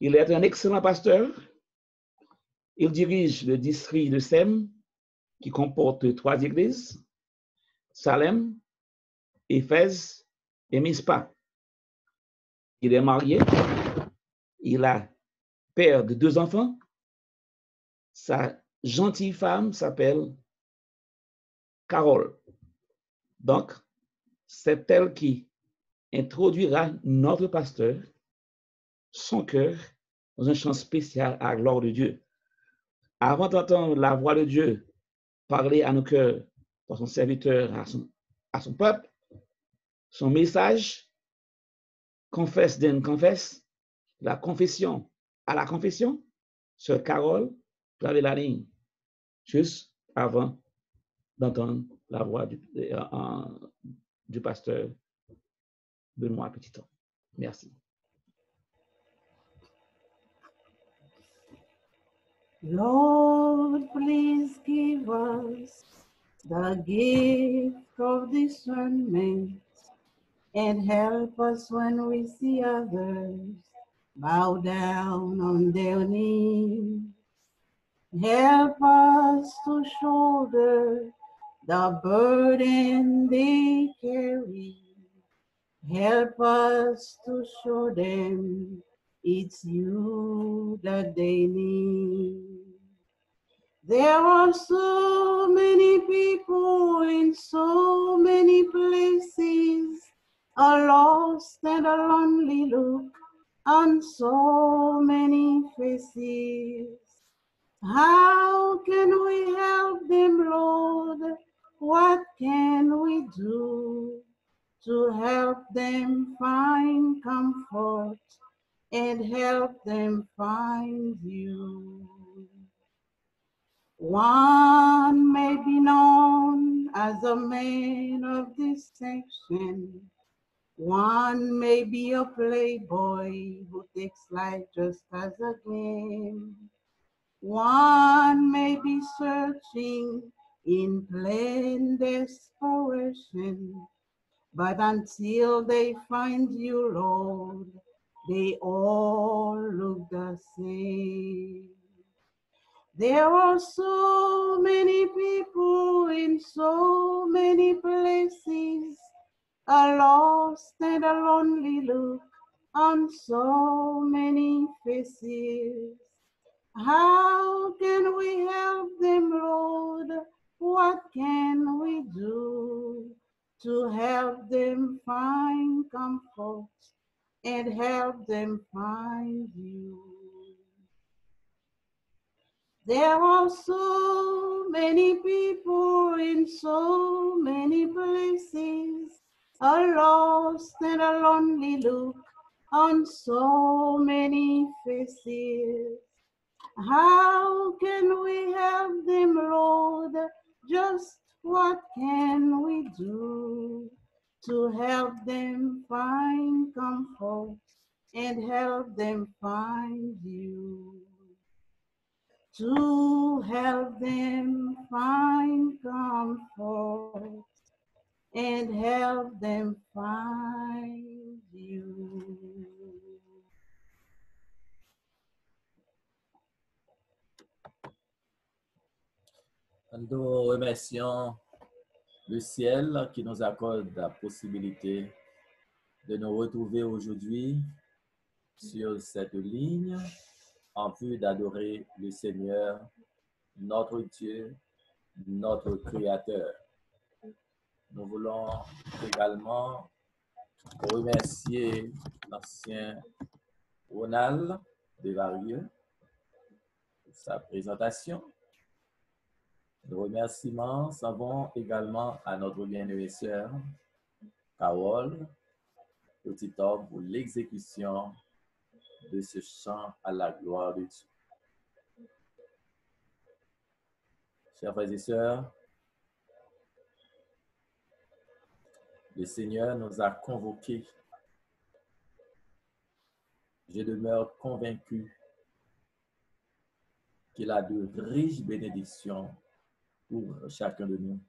Il est un excellent pasteur. Il dirige le district de Sem, qui comporte 3 églises, Salem, Éphèse et Mispa. Il est marié. Il a père de 2 enfants. Sa gentille femme s'appelle Carole. Donc, c'est elle qui introduira notre pasteur, son cœur, dans un chant spécial à la gloire de Dieu. Avant d'entendre la voix de Dieu parler à nos cœurs par son serviteur, à son peuple, son message, confesse then confesse, la confession à la confession, sur Carole, j'avais la ligne, juste avant d'entendre la voix du pasteur Benoît Petiton. Merci. Lord, please give us the gift of discernment and help us when we see others bow down on their knees. Help us to shoulder the burden they carry. Help us to show them it's you that they need. There are so many people in so many places, a lost and a lonely look on so many faces. How can we help them, Lord? What can we do to help them find comfort and help them find you? One may be known as a man of distinction. One may be a playboy who takes life just as a game. One may be searching in plain desperation, but until they find you, Lord, they all look the same. There are so many people in so many places, a lost and a lonely look on so many faces. How can we help them, Lord? What can we do to help them find comfort and help them find you? There are so many people in so many places, a lost and a lonely look on so many faces. How can we help them, Lord? Just what can we do to help them find comfort and help them find you? To help them find comfort and help them find you. Nous remercions le ciel qui nous accorde la possibilité de nous retrouver aujourd'hui sur cette ligne en vue d'adorer le Seigneur, notre Dieu, notre Créateur. Nous voulons également remercier l'ancien Ronald Desvarieux pour sa présentation. Nos remerciements s'en vont également à notre bien-aimée sœur Carole Petiton pour l'exécution de ce chant à la gloire de Dieu. Chers frères et sœurs, le Seigneur nous a convoqués. Je demeure convaincu qu'il a de riches bénédictions pour chacun de nous.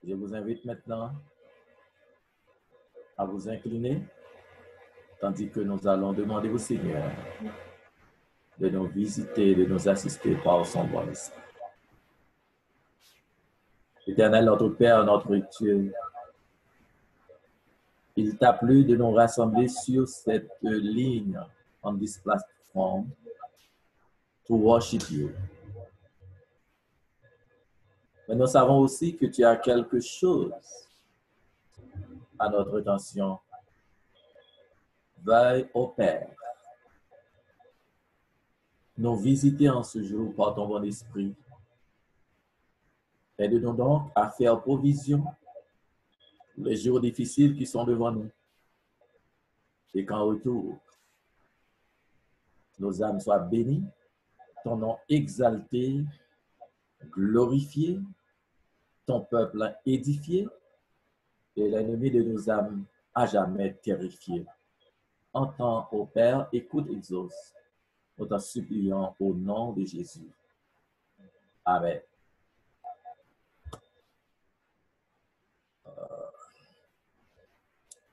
Je vous invite maintenant à vous incliner tandis que nous allons demander au Seigneur de nous visiter, de nous assister par son bon esprit. Éternel, notre Père, notre Dieu, il t'a plu de nous rassembler sur cette ligne on this platform to worship you. Mais nous savons aussi que tu as quelque chose à notre attention. Veuille, ô Père, nous visiter en ce jour par ton bon esprit. Aide-nous donc à faire provision pour les jours difficiles qui sont devant nous. Et qu'en retour, nos âmes soient bénies, ton nom exalté, glorifié, ton peuple édifié, et l'ennemi de nos âmes à jamais terrifié. Entends, ô Père, écoute, exauce, nous t'en supplions au nom de Jésus. Amen.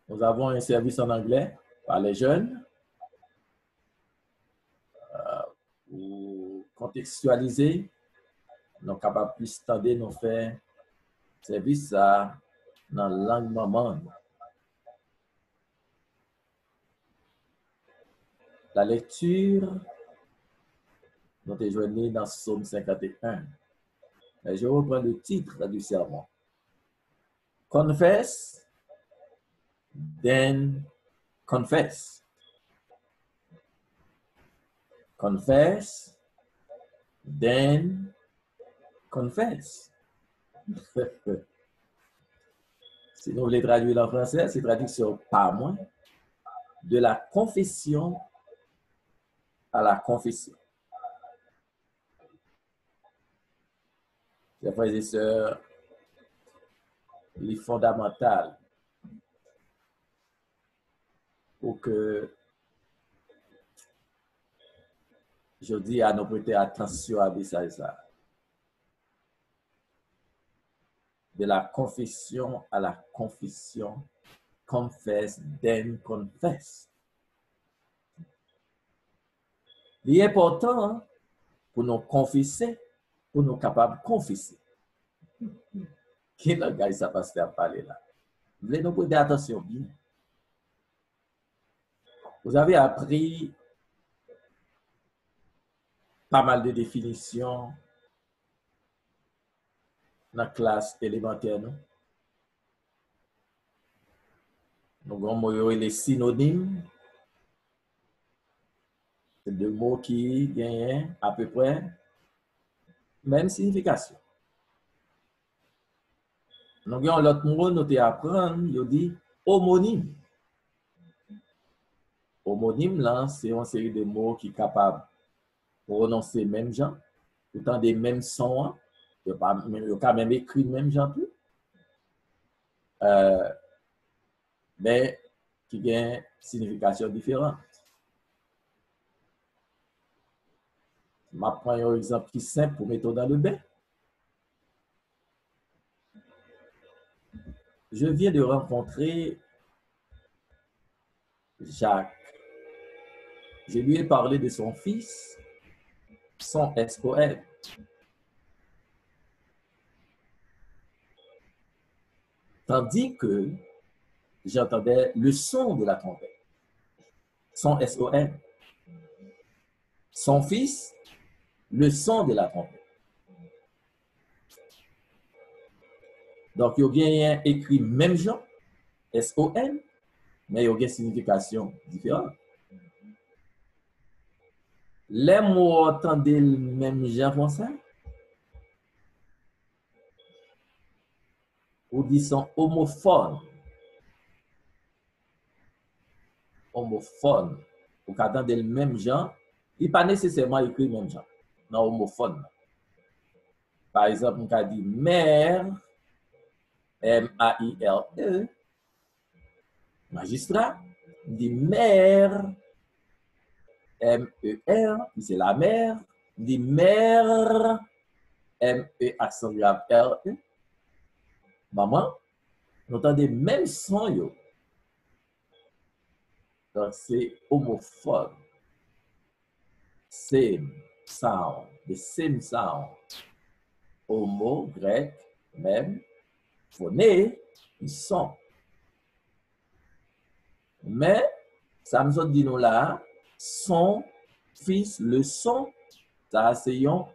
Nous avons un service en anglais par les jeunes. Pour contextualiser, nous sommes capables de plus tendre, nous faire service dans la langue maman. La lecture, nous sommes joignés dans Psaume 51. Mais je reprends le titre du sermon. Confess, then confess. Confess, then confess. Si nous voulons traduire en français, c'est traduction par moi, de la confession à la confession. Mes frères et sœurs, les fondamentales pour que je dis à nous prêter attention à ça. De la confession à la confession, confess, then confess. Il est important pour nous confesser, pour nous capables de confesser. Quel langage ça passe à parler là? Vous voulez nous prêter attention bien. Vous avez appris pas mal de définitions dans la classe élémentaire. Nous avons les synonymes. C'est deux mots qui gagnent à peu près même signification. Nous avons l'autre mot, nous apprendre, il dit homonyme. Homonyme, là, c'est une série de mots qui sont capables de prononcer même genre, autant des mêmes sons, il y a quand même écrit même genre tout. Mais qui ont une signification différente. Je vais prendre un exemple qui est simple pour mettre dans le bain. Je viens de rencontrer Jacques. Je lui ai parlé de son fils, son SON. Tandis que j'entendais le son de la trompette. Son SON. Son fils, le son de la trompette. Donc, il y a bien écrit même genre, SON, mais il y a une signification différente. Les mots entendez le même genre français, ou disons homophone. Homophone. Ou entendez le même genre, il n'est pas nécessairement écrit le même genre. Non, homophone. Par exemple, on a dit mère, M-A-I-R-E, magistrat, on dit mère, M-E-R, c'est la mère, on dit mère, M-E-R-E, maman, nous entendons même son yo. Donc, c'est homophobe. Same sound. The same sound. Homo, grec, même. Phoné, ils sont. Mais, ça nous dit nous là, son fils, le son, ça c'est un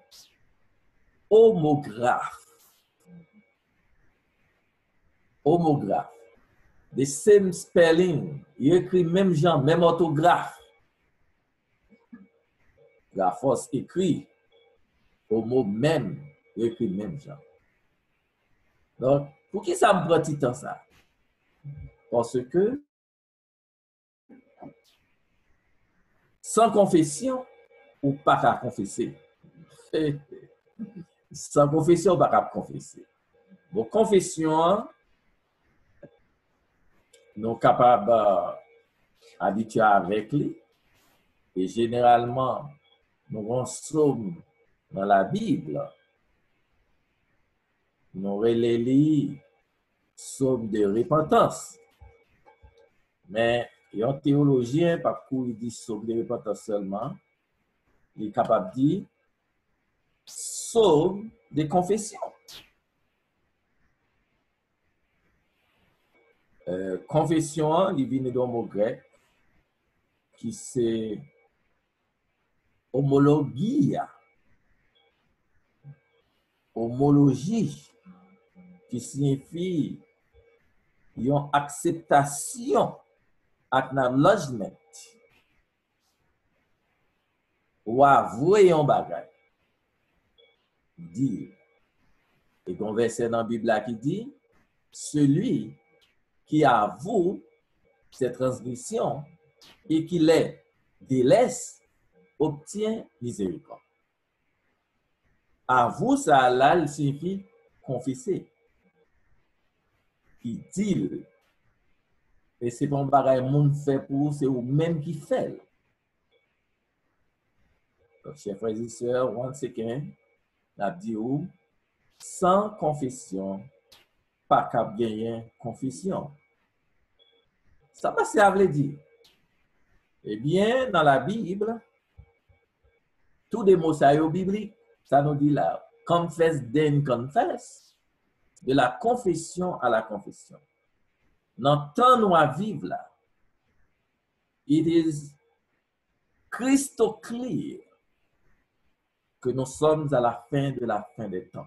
homographe. Homographe. The same spelling. Il écrit même genre, même orthographe. Graphos écrit. Homo même. Il écrit même genre. Donc, pour qui ça me prend tout temps ça? Parce que sans confession, ou pas qu'à confesser. Sans confession, ou pas qu'à confesser. Bon, confession, nous sommes capables d'habituer avec lui. Et généralement, nous sommes dans la Bible. Nous relisons psaume de repentance. Mais un théologien, par contre, il dit psaume de repentance seulement, il est capable de dire psaume de confession. Confession, il vient d'un mot grec qui c'est homologia. Homologie, qui signifie une acceptation, acknowledgement, ou avouer un bagage. Dire. Et qu'on verset dans la Bible qui dit, celui qui avoue ses transgressions et qui les délaisse, obtient miséricorde. Avoue, ça là, il signifie confesser. Il dit, et c'est bon bagage monde fait pour, c'est vous même qui fait. Donc, chers frères et sœurs, once again, n'a dit où, sans confession, pas qu'à gagner confession. Ça va, ça veut dire. Eh bien, dans la Bible, tous les mots ça est biblique. Ça nous dit là, confess then confess, de la confession à la confession. Dans le temps nous à vivre là, it is crystal clear que nous sommes à la fin des temps.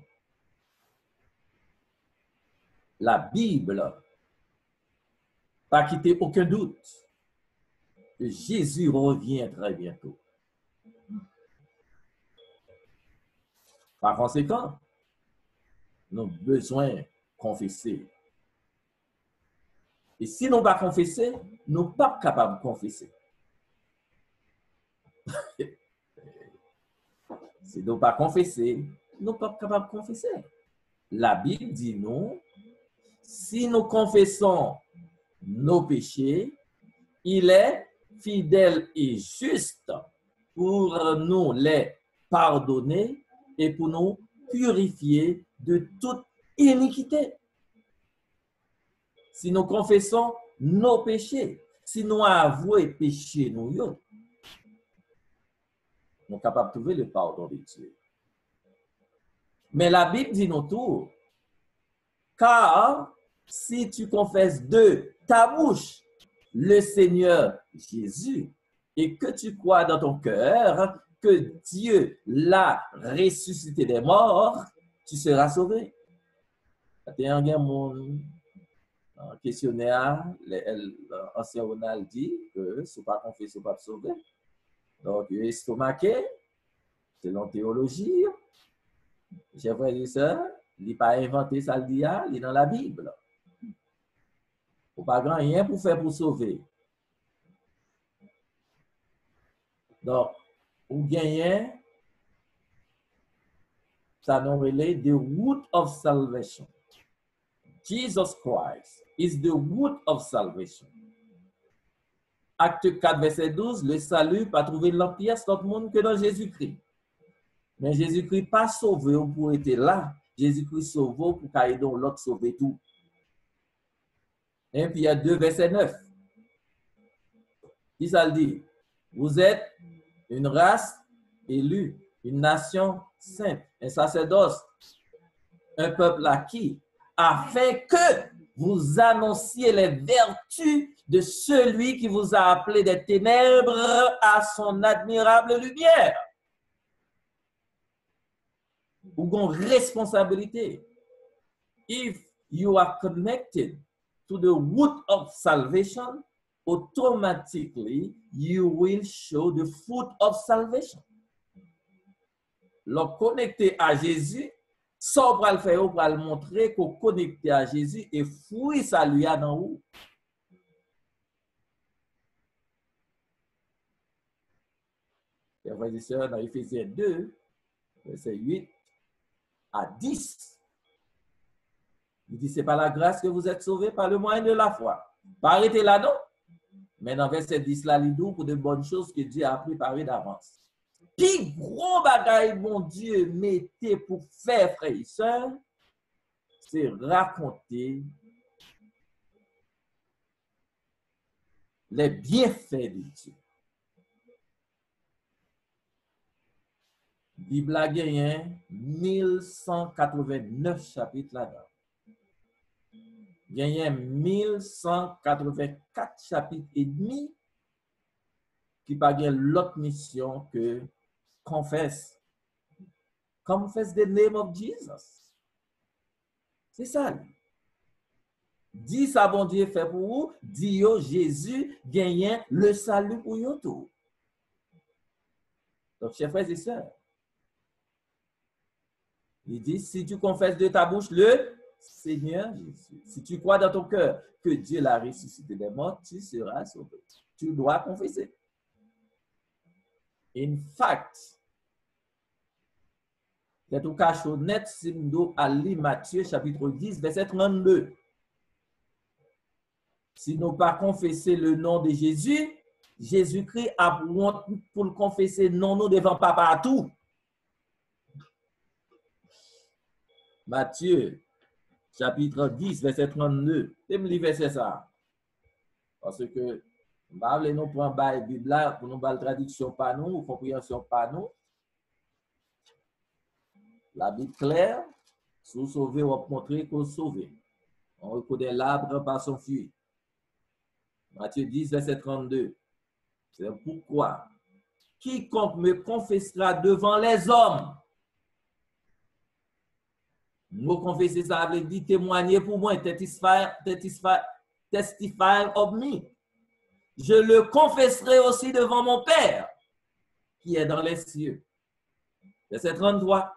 La Bible pas quitter aucun doute que Jésus revient très bientôt. Par conséquent, nous avons besoin de confesser. Et si nous ne pas confesser, nous ne sommes pas capables de confesser. Si nous ne pas confesser, nous ne sommes pas capables de confesser. La Bible dit nous, si nous confessons nos péchés, il est fidèle et juste pour nous les pardonner et pour nous purifier de toute iniquité. Si nous confessons nos péchés, si nous avouons péché, nous sommes capables de trouver le pardon de Dieu. Mais la Bible dit nous tout, car si tu confesses de ta bouche le Seigneur Jésus et que tu crois dans ton cœur que Dieu l'a ressuscité des morts, tu seras sauvé. Il y a un questionnaire, l'ancien Ronald dit que ce n'est pas confessé, ce n'est pas sauvé. Donc, il est estomaqué, selon théologie. J'ai dit ça, il n'a pas inventé ça, il est dans la Bible. Il n'y a pas rien pour faire pour sauver. Donc, ou gagner, ça nous relève the root of salvation. Jesus Christ is the root of salvation. Acte 4, verset 12, le salut pas trouvé dans pièce dans le monde que dans Jésus-Christ. Mais Jésus-Christ pas sauvé pour être là. Jésus-Christ sauvé pour qu'il donc l'autre sauver tout. Et puis il y a 2, verset 9. Qui ça le dit? Vous êtes une race élue, une nation sainte, un sacerdoce, un peuple acquis, afin que vous annonciez les vertus de celui qui vous a appelé des ténèbres à son admirable lumière. Vous avez une responsabilité. If you are connected to the root of salvation, automatically you will show the fruit of salvation. Lorsque connecté à Jésus, ça on va le faire, on va le montrer qu'on connecté à Jésus et fruit ça lui a dans vous. Et frères et sœurs, dans Éphésiens 2, verset 8 à 10, il dit, c'est par la grâce que vous êtes sauvés par le moyen de la foi. Pas arrêter là, non? Mais dans verset 10, là, il dit pour de bonnes choses que Dieu a préparées d'avance. Puis, gros bagaille, mon Dieu, mettez pour faire, frères et sœurs, c'est raconter les bienfaits de Dieu. La Bible a gagné 1189 chapitres là-dedans. Il y a 1184 chapitres et demi qui pas l'autre mission que confesse. Confess the name of Jesus. C'est ça. Dis ça, bon Dieu fait pour vous. Dis yo Jésus gagne le salut pour vous tout. Donc, chers frères et sœurs, il dit, si tu confesses de ta bouche le Seigneur Jésus, si tu crois dans ton cœur que Dieu l'a ressuscité des morts, tu seras sauvé. Tu dois confesser. In fact, c'est au cas honnête, si nous allons Matthieu chapitre 10, verset 32. Si nous pas confesser le nom de Jésus, Jésus-Christ a pour le confesser non nous devant pas partout. Matthieu chapitre 10, verset 32. C'est me lire verset ça. Parce que nous prendre la Bible là pour nous la traduction par nous, ou compréhension par nous. La Bible claire, si vous sauvez, on va montrer qu'on sauve. On reconnaît l'arbre par son fruit. Matthieu 10, verset 32. C'est pourquoi quiconque me confessera devant les hommes. Nous confesser ça veut dire témoigner pour moi, testify of me. Je le confesserai aussi devant mon Père qui est dans les cieux. Verset 33.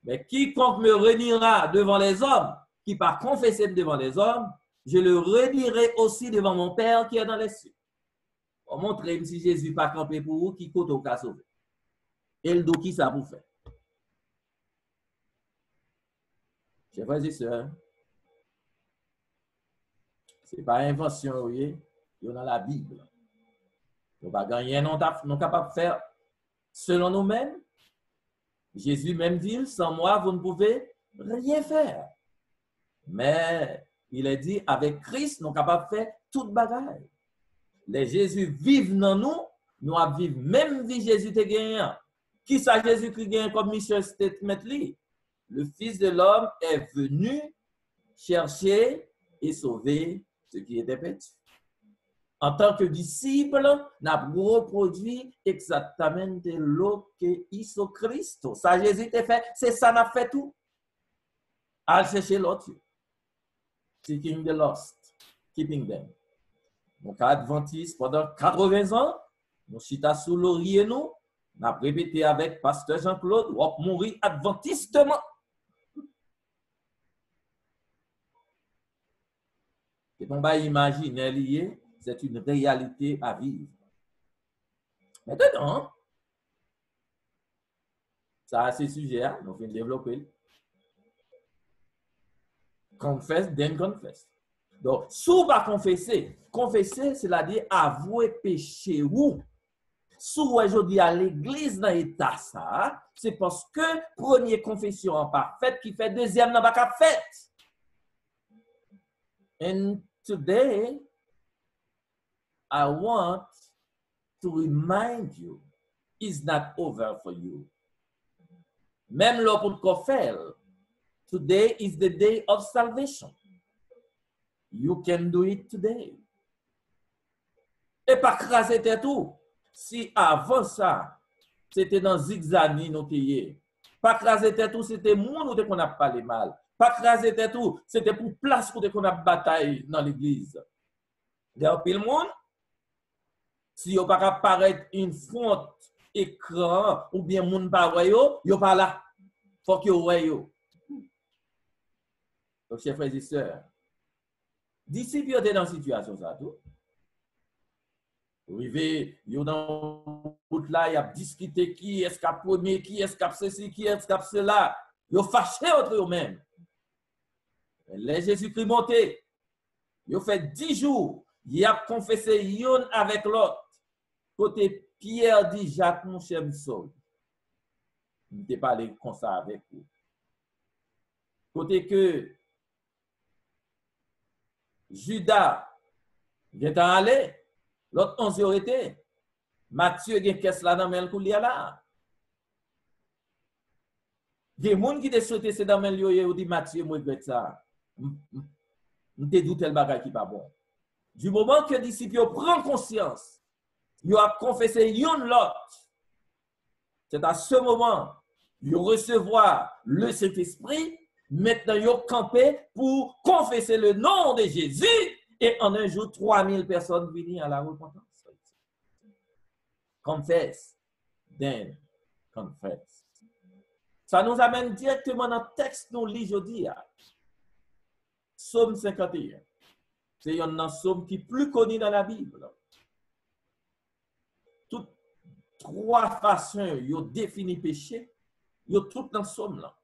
Mais quiconque me reniera devant les hommes, qui par confesser devant les hommes, je le renierai aussi devant mon Père qui est dans les cieux. On montre si Jésus n'a pas campé pour vous, qui compte au cas sauvé. Et le dos qui ça vous fait. Chers frères et sœurs, ce n'est pas invention, vous voyez, il y a dans la Bible. Nous ne pas gagner, nous sommes capables de faire selon nous-mêmes. Jésus même dit, sans moi, vous ne pouvez rien faire. Mais il est dit, avec Christ, nous sommes capables de faire toute bagaille. Les Jésus vivent dans nous, nous vivons même vie Jésus te gagne. Qui ça Jésus qui gagne comme mission statement li? Le Fils de l'homme est venu chercher et sauver ce qui était perdu. En tant que disciple, n'a reproduit exactement ce que Jésus Christ. Ça Jésus t'a fait, c'est ça n'a fait tout. À chercher l'autre. Seeking the lost, keeping them. Donc, Adventiste, pendant 80 ans, nous chita sous laurier, nous avons répété avec Pasteur Jean-Claude, on mourir adventistement. Et on va imaginer lié, c'est une réalité à vivre. Maintenant, ça a ces sujets, nous allons développer. Confess, then confess. Donc, si vous va confesser, c'est-à-dire avouer péché ou. Si vous aujourd'hui à l'église dans l'état ça, c'est parce que première confession en parfaite qui fait deuxième n'a pas fait. And today, I want to remind you, it's not over for you. Même là pour qu'on fait, today is the day of salvation. You can do it today. Et pas craser tête tout. Si avant ça, c'était dans zigzag nous payé. Pas craser tête tout, c'était moun ou qu'on a parlé mal. Pas craser tête tout, c'était pour place pour qu'on a bataille dans l'église. Dans pile monde, si yo pas apparaître une front écran ou bien moun pa yo pas là. Faut que yo. Donc chers frères et sœurs, disciples étaient dans une situation ça tout. Arrivé, yo dans route là, y a discuté qui est-ce qu'a premier, qui est-ce qu'a ceci, qui est-ce qu'a cela. Yo fâché entre eux-mêmes. Les Jésus-Christ monté. Yo fait 10 jours, y a confessé yon avec l'autre. Côté Pierre dit Jacques mon cher Saul. Je ne t'ai pas parlé comme ça avec vous. Côté que Judas vient en aller, l'autre 11 aurait été. Matthieu gen qu'est-ce là dans mel koulia là. Des gens qui te souhaité c'est dans mel yo dit Matthieu moi fait ça. M'te doute tel bagage qui pas bon. Du moment que disciples prend conscience, ils ont confessé yon l'autre. C'est à ce moment ils recevoir le Saint-Esprit. Maintenant, ils ont campé pour confesser le nom de Jésus. Et en un jour, 3000 personnes viennent à la repentance. Confess, then confess. Ça nous amène directement dans le texte nous lit aujourd'hui. Psaume 51. C'est un psaume qui est plus connu dans la Bible. Toutes trois façons, ils ont défini péché. Ils ont tout dans le psaume là.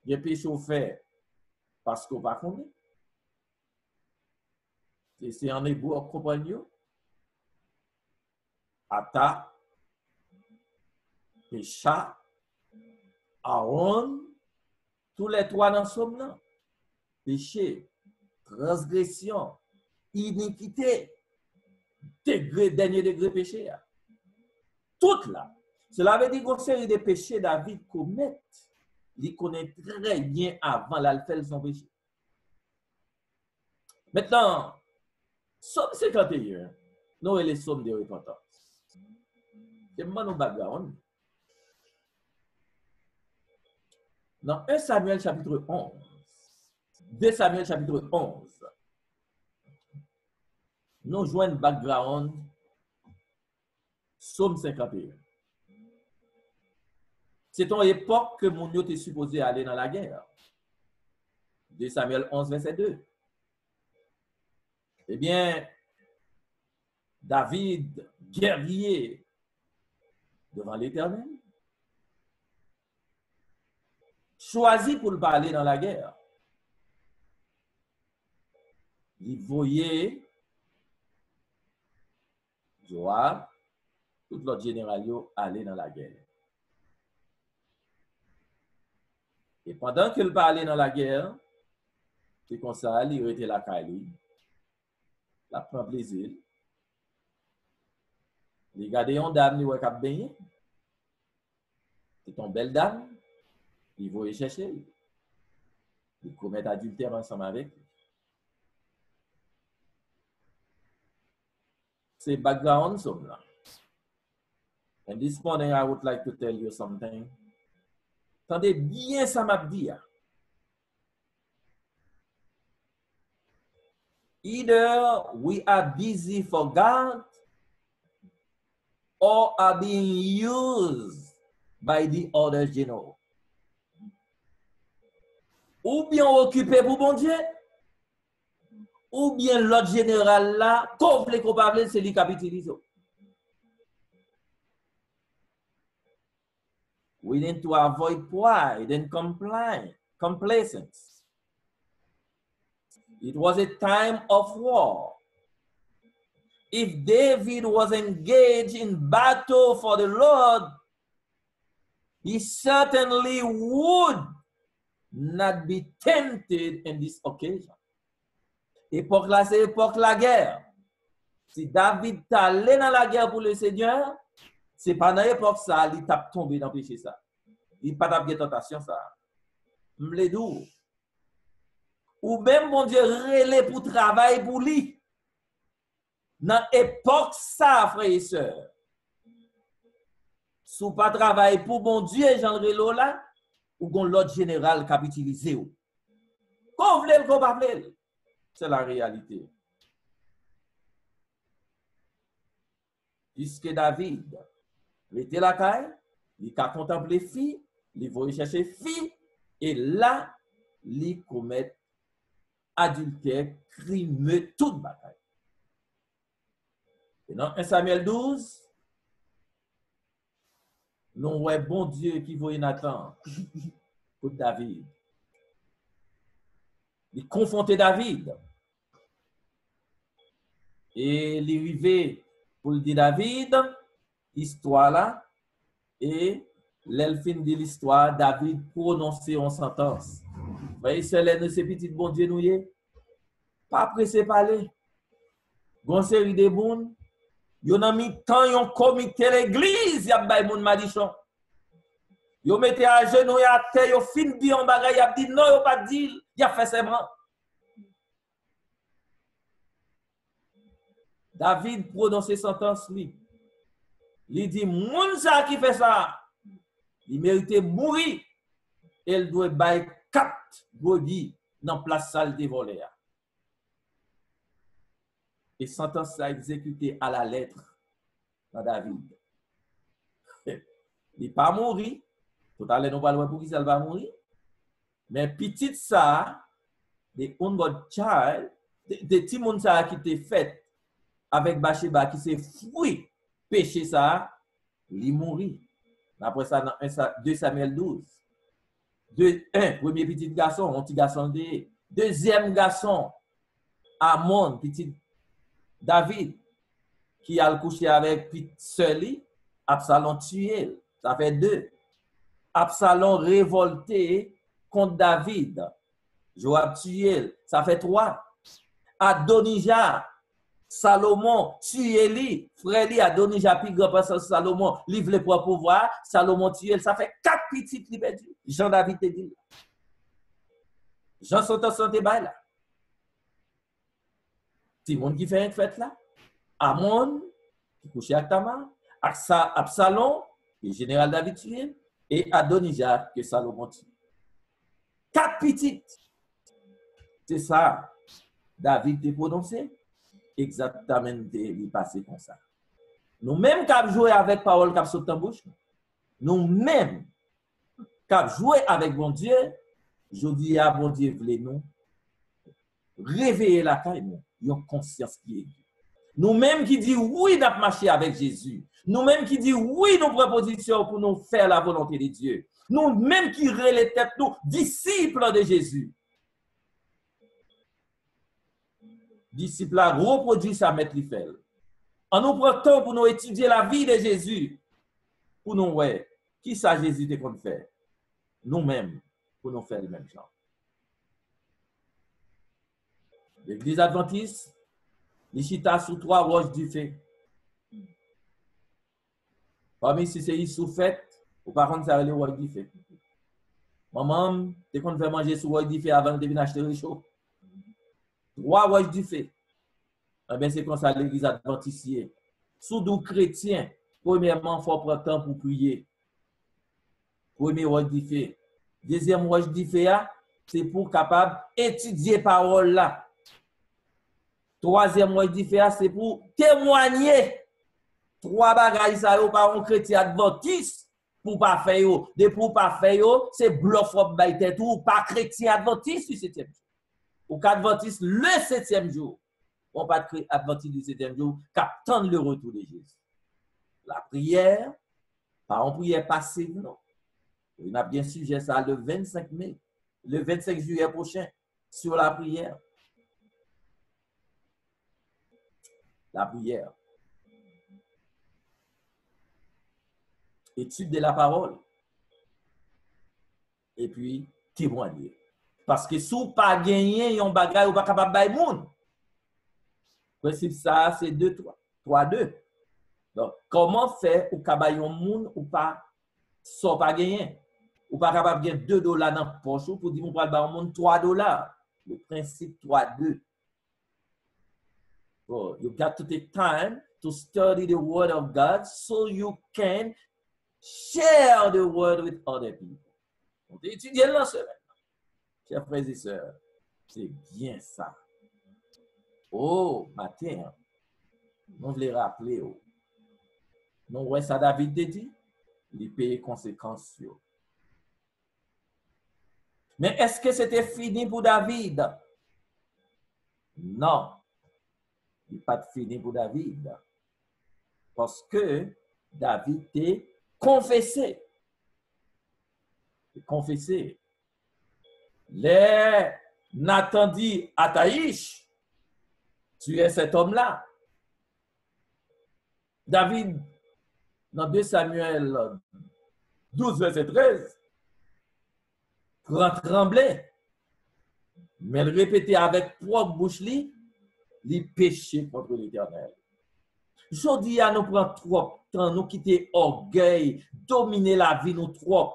Il y a péché au fait parce qu'on va connaître. C'est en hébreu, comprenez. Ata, Pécha, Aaron, tous les trois dans ce là. Péché, transgression, iniquité, dernier degré péché. Tout là. Cela veut dire qu'on série de péchés David commet. Il connaît très bien avant la faire son péché. Maintenant, Somme 51, nous et les sommes de repentance. C'est mon background. Dans 1 Samuel chapitre 11, 2 Samuel chapitre 11, nous joignons background Somme 51. C'est une époque que mon était supposé aller dans la guerre. 2 Samuel 11, verset 2. Eh bien, David, guerrier devant l'Éternel, choisi pour le parler dans la guerre. Il voyait Joab, tout l'autre général aller dans la guerre. Et pendant qu'il parlait dans la guerre, c'est comme ça, il était la Kali, la prend plaisir. Il regardait une dame, il voit baigner. C'est une belle dame, il va chercher. Il commet adultère ensemble avec lui. C'est background, somme là. And this morning, I would like to tell you something. Tendez bien ça m'a dit. Either we are busy for God or are being used by the other general. Ou bien occupé pour bon Dieu, ou bien l'autre général là, comme les coupables, c'est lui qui utilise. We need to avoid pride and complacence. It was a time of war. If David was engaged in battle for the Lord, he certainly would not be tempted in this occasion. Époque là, c'est époque la guerre. Si David est allé dans la guerre pour le Seigneur, c'est pas dans l'époque ça, il t'a tombé dans le péché ça. Il n'a pas de tentation ça. M'ledou. Ou même mon Dieu relé pour travailler pour lui. Dans l'époque ça, frères et sœurs. Si vous pas travailler pour mon Dieu, Jean Relo là, ou gon l'autre général qui a utilisé. Qu'on voulait le qu'on pas voulait. C'est la réalité. Puisque David était la caille, il a contemplé fille, il va chercher fille, et là, il commet adultère, crime, toute bataille. Et dans 1 Samuel 12, nous voyons bon Dieu qui voit Nathan pour David. Il confrontait David. Et il arrivait pour dire David, histoire là, et l'elfin de l'histoire, David prononçait en sentence. Vous voyez, c'est de ces petits bon Dieu nous y pas pressé parler. Gon série de moun, yon a mis temps yon comité l'église, y a bay moun madichon. Yo mette à genoux y a terre, yo fin di en bagay, y a dit non, yo pas dit, y a fait semblant. David prononçait sentence lui. Il dit moun ça qui fait ça, il méritait mourir. Elle doit bailler 4 brebis dans place salle de volé. Et sentence a exécuté à la lettre dans David. Il n'est pas mourir. Tout à l'heure, nous parlons pour qui ça va mourir. Mais petit ça, des unborn child, des petits moun ça qui était fait avec Bathsheba qui s'est fouillé péché ça, il mourit. Après ça, dans 2 Samuel 12. 1, premier petit garçon, un petit garçon de. Deuxième garçon, Amon, petit David, qui a couché avec petite sœur, Absalom tué. Ça fait 2. Absalom révolté contre David. Joab tué. Ça fait 3. Adonijah, Salomon tué lui. Frère lui, Adonijah, puis grand-père Salomon, livre le pour pouvoir. Salomon tué. Ça fait 4 petites libertés. Jean-David te dit. Jean sont en santé là. C'est monde qui fait une fête là. Amon, qui couche avec Tamar. Absalom, le général David tué. Et Adonijah, que Salomon tue. 4 petites. C'est ça. David te prononcé. Exactement, il passé comme ça. Nous-mêmes, qui avons joué avec parole qui saute en bouche, nous-mêmes, qui avons joué avec bon Dieu, je dis à bon Dieu, voulez nous réveiller la caille, nous, une conscience qui est. Nous-mêmes qui disons oui, nous avons marché avec Jésus. Nous-mêmes qui disons oui, nos propositions pour nous faire la volonté de Dieu. Nous-mêmes qui relèvent tête, nous, disciples de Jésus. Disciples là, reproduit sa maître fait. En nous prenant temps pour nous étudier la vie de Jésus, pour nous voir qui ça Jésus te qu'on fait. Nous-mêmes, pour nous faire le même genre. L'Église adventiste, les chita sous 3 roches du fait. Parmi si c'est sous fête, ou par contre, ça va les roches du fait. Maman, tu qu'on fait manger sous roches du fait avant de venir acheter le chaud. 3 roches du fait. Eh bien, c'est comme ça l'Église adventiste. Sous nous chrétiens, premièrement, il faut prendre temps pour prier. Premier roche du fait. Deuxième roche du fait, c'est pour capable étudier parole là. Troisième roche du fait, c'est pour témoigner. 3 bagages ça yo par un chrétien adventiste pour pas faire yo. De pour pas faire yo, c'est bluff up by tête ou pas chrétien adventiste du 7e jour. Ou qu'adventiste le 7e jour. On pas adventiste du 7e jour, qu'attendre le retour de Jésus. La prière, pas en prière passive, non. On a bien sujet ça le 25 mai, le 25 juillet prochain, sur la prière. La prière. Étude de la parole. Et puis, témoigner. Parce que si vous pas gagné un bagage, vous pas capable de monde. principe ça, c'est 2, 3. 3, 2. Donc, comment faire ou kabaye un monde ou pas, sans pas gagner? Ou pas capable de gagner $2 dans la poche pour dire, on va le monde $3. Le principe 3, 2. So, you got to take time to study the word of God so you can share the word with other people. On peut étudier là semaine. Chers frères et sœurs, c'est bien ça. Oh, matin, nous voulons rappeler, nous voyons ça David te dit, il paye conséquences. Mais est-ce que c'était fini pour David? Non. Il n'est pas fini pour David. Parce que David est confessé. Confessé. Les Nathan dit à Taïch, tu es cet homme-là. David, dans 2 Samuel 12, verset 13, tremblait, mais le répétait avec propre bouche, il péchait contre l'Éternel. Jodi à nous prend trop temps, nous quitter orgueil, dominer la vie nous trop.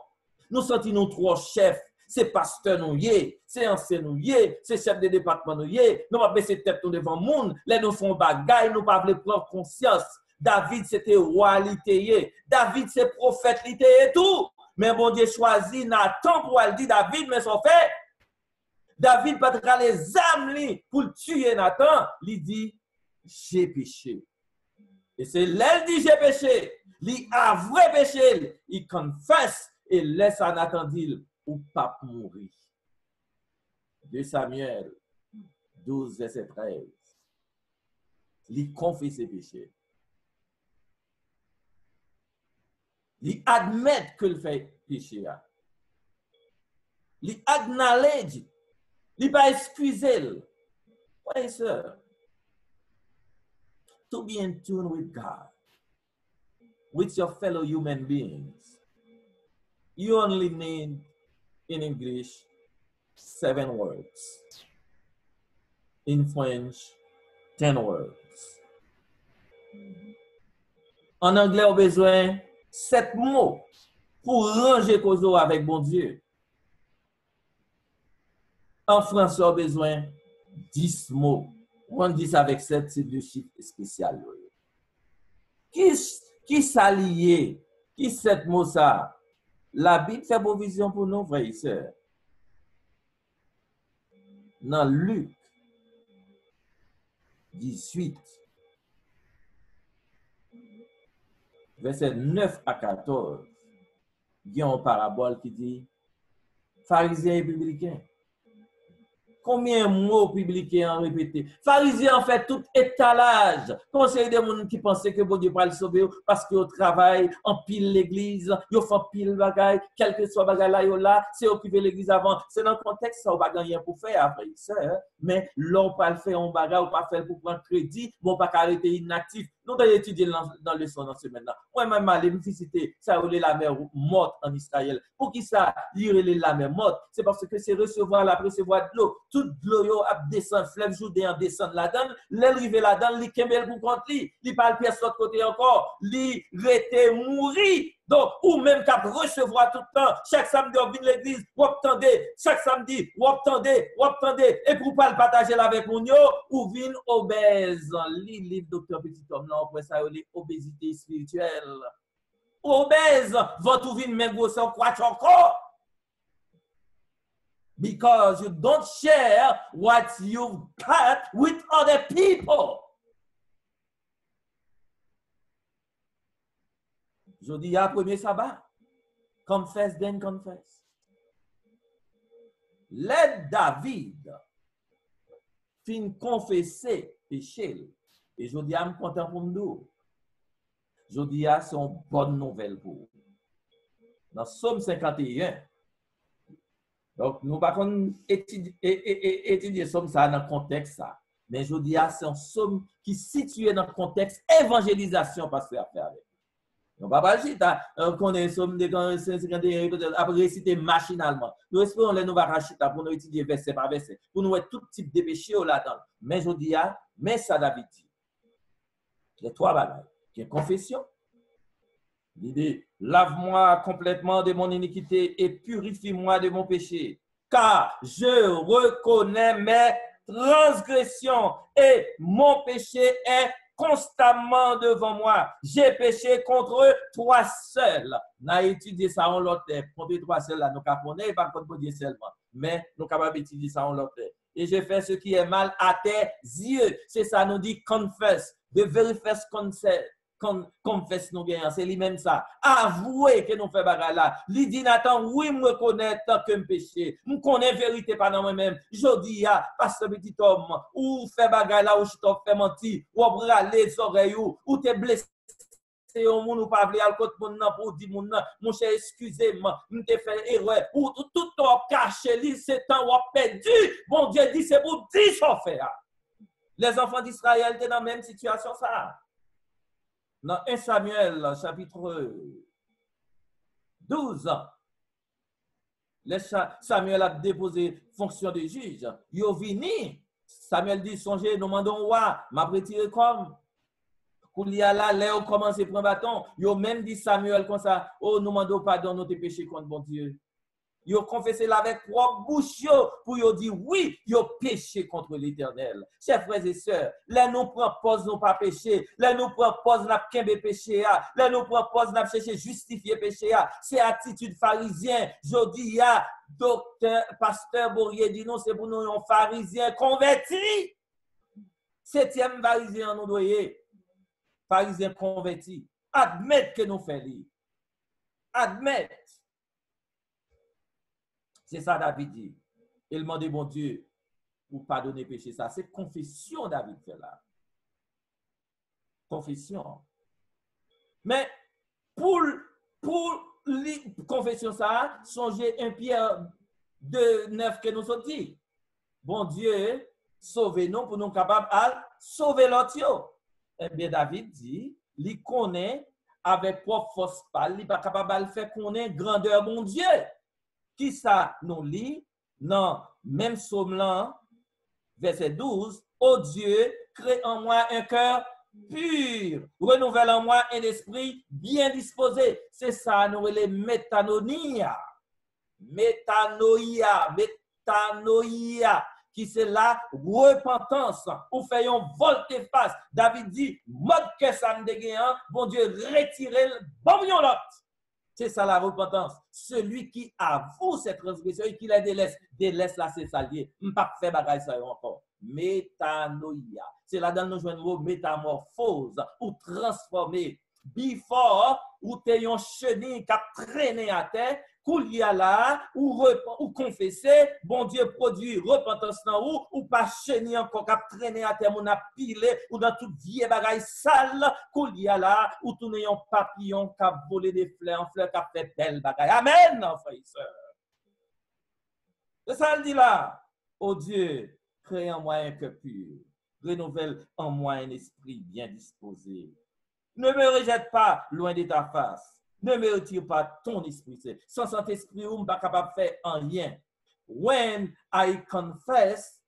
Nous sentons nous trop chefs, c'est pasteur nous yé, c'est ancien nous yé, c'est chef de département nous yé, nous pas baisser tête devant le monde, les nous font bagaille, nous pas prendre conscience. David c'était roi littéraire, David c'est prophète littéraire et tout. Mais bon Dieu choisit Nathan pour aller dire David, mais son fait, David pas tra les âmes pour tuer Nathan, il dit j'ai péché. Et c'est là dit j'ai péché, il a vrai péché, il confesse et laisse à Nathan dire ou pas mourir. 2 Samuel 12 verset 13. Il confesse ses péchés. Il admet qu'il fait péché. Il acknowledge. Il pas excuser. Frères et sœurs, to be in tune with God, with your fellow human beings, you only need, in English, 7 words. In French, 10 words. En anglais, on a besoin 7 mots pour ranger cause avec bon Dieu. En français, on a besoin 10 mots. On dit avec 7, c'est 2 chiffres spéciaux. Qui s'allie? Qui 7 mots ça? La Bible fait provision pour nous, frères et sœurs. Dans Luc 18, verset 9 à 14, il y a une parabole qui dit pharisiens et publicains. Combien de mots publicains ont répété? Pharisiens ont fait tout étalage. Conseil des gens qui pensaient que bon Dieu va le sauver parce qu'ils travaillent en pile l'église, ils font pile bagaille, quel que soit bagaille là, c'est occuper l'église avant. C'est dans le contexte, ça, on va gagner pour faire après ça. Mais l'on pas le faire en bagaille, on pas faire pour prendre crédit, on pas arrêter inactif. Nous allons étudier dans le son dans ce maintenant. Moi-même, je vais visiter, ça roule la mer morte en Israël. Pour qui ça, lire la mer morte? C'est parce que c'est recevoir de l'eau. Toute l'eau a descend, fleuve Jourdain descend là-dedans, l'arrivé là-dedans, li kembel pour contre li, li parle pièce l'autre côté encore, li rete mourir. Donc, ou même qu'à recevoir tout le temps, chaque samedi, on vient l'église, ou attendez, chaque samedi, ou attendez, et pour pas le partager avec mon yo, ou vient obèse. Li livre docteur Petit Homme, là, après ça, l'obésité spirituelle. Obèse, votre vie même gros sans quoi encore. Because you don't share what you've got with other people. Je dis à premier sabbat, confess then confess. Let David fin confesser péché. Et je dis à me content pour nous. Je dis à c'est une bonne nouvelle pour vous. Dans Psaume 51, donc nous pas étudier Psaume ça dans le contexte ça. Mais je dis à c'est un psaume qui est situé dans le contexte évangélisation parce que faire avec. On ne va pas chita, qu'on est somme de 51, après réciter machinalement. Nous espérons que nous va chita pour nous étudier verset par verset, pour nous mettre tout type de péché là-dedans. Mais je dis, mais ça David dit, les trois bagages, qui est confession. Il dit, lave-moi complètement de mon iniquité et purifie-moi de mon péché, car je reconnais mes transgressions et mon péché est constamment devant moi. J'ai péché contre toi seul. On a étudié ça en l'autre. Contre toi seul, là, nous connaissons pas contre Dieu seulement. Mais nous sommes capables d'étudier ça en l'autre. Et je fais ce qui est mal à tes yeux. C'est ça, nous dit confess. The very first confess nous gagnons. C'est lui-même ça. Avouer que nous faisons bagarre là. Lui dit Nathan, oui, me connaît tant que me péché. Me connaît vérité par moi-même. Je dis, parce que petit homme, ou fait bagarre là, ou je t'en fais mentir, ou bras les oreilles, ou t'es blessé. C'est un monde ou pas vle al côté mon nan pour dire mon cher excusez-moi m'te fait erreur ou tout ton caché li c'est temps ou perdu bon Dieu dit c'est pour 10 ça fait les enfants d'Israël étaient dans la même situation ça dans 1 Samuel chapitre 12 Samuel a déposé fonction de juge yo vini Samuel dit songez nous demandons roi m'a retiré comme il y a là, Léo commence à prendre bâton. Yo même dit Samuel comme ça, oh, nous demandons pardon, nous te péché contre bon Dieu. Yo confessé là avec propre bouche pour yo dire oui, yo péché contre l'Éternel. Chers frères et sœurs, là nous prenons pause, nous pas péché. Là nous prenons pause, nous kembe péché. Là nous prenons pause, nous chercher justifier péché. C'est attitude pharisien. Je dis, docteur, pasteur Bourrier dit non, c'est pour nous, un pharisien converti. 7e pharisien, nous doyons. Pharisien converti, admettre que nous faisons. Admettre. C'est ça David dit. Il demande bon Dieu pour pardonner péché. Ça, c'est confession David fait là. Confession. Mais pour confession ça, songez 1 Pierre 2:9 que nous sommes dit. Bon Dieu, sauvez-nous pour nous capables de sauver l'autre. Eh bien, David dit, il connaît avec propre force pas, il n'est pas capable de faire connaître grandeur mon Dieu. Qui ça nous lit? Non, même psaume là, verset 12, ô Dieu, crée en moi un cœur pur, renouvelle en moi un esprit bien disposé. C'est ça, nous les métanoïa. Métanoïa. Qui c'est la repentance, ou faisons volte-face. David dit, mode que ça me dégaine, bon Dieu, retirez le bon l'autre. C'est ça la repentance. Celui qui avoue cette transgression et qui la délaisse là, c'est ça lié. Je ne peux pas faire bagaille ça encore. Métanoïa. C'est là dans nous jouons le mot métamorphose ou transformer. Before, ou t'es un chenille qui a traîné à terre, qu'il y a là, ou confesser, bon Dieu produit repentance dans ou pas chenille encore qui a traîné à terre, on a pilé, ou dans toute vieille bagaille sale, qu'il y a là, ou tout un papillon qui a volé des fleurs, en fleurs qui a fait belle bagaille. Amen, frères et sœurs. C'est ça, il dit là. Oh Dieu, crée en moi un cœur pur, renouvelle en moi un esprit bien disposé. Ne me rejette pas loin de ta face. Ne me retire pas ton esprit. Sans cet esprit, on ne pas capable de faire rien. When I confess,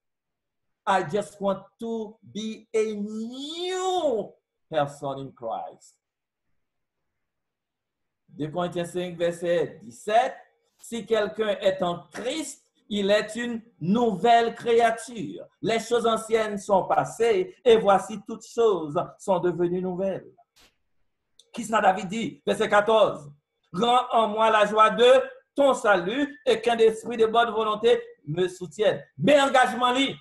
I just want to be a new person in Christ. 2 Corinthiens 5, verset 17. Si quelqu'un est en Christ, il est une nouvelle créature. Les choses anciennes sont passées et voici toutes choses sont devenues nouvelles. Qui ça David dit? Verset 14. Rends en moi la joie de ton salut et qu'un esprit de bonne volonté me soutienne. Mais engagement li,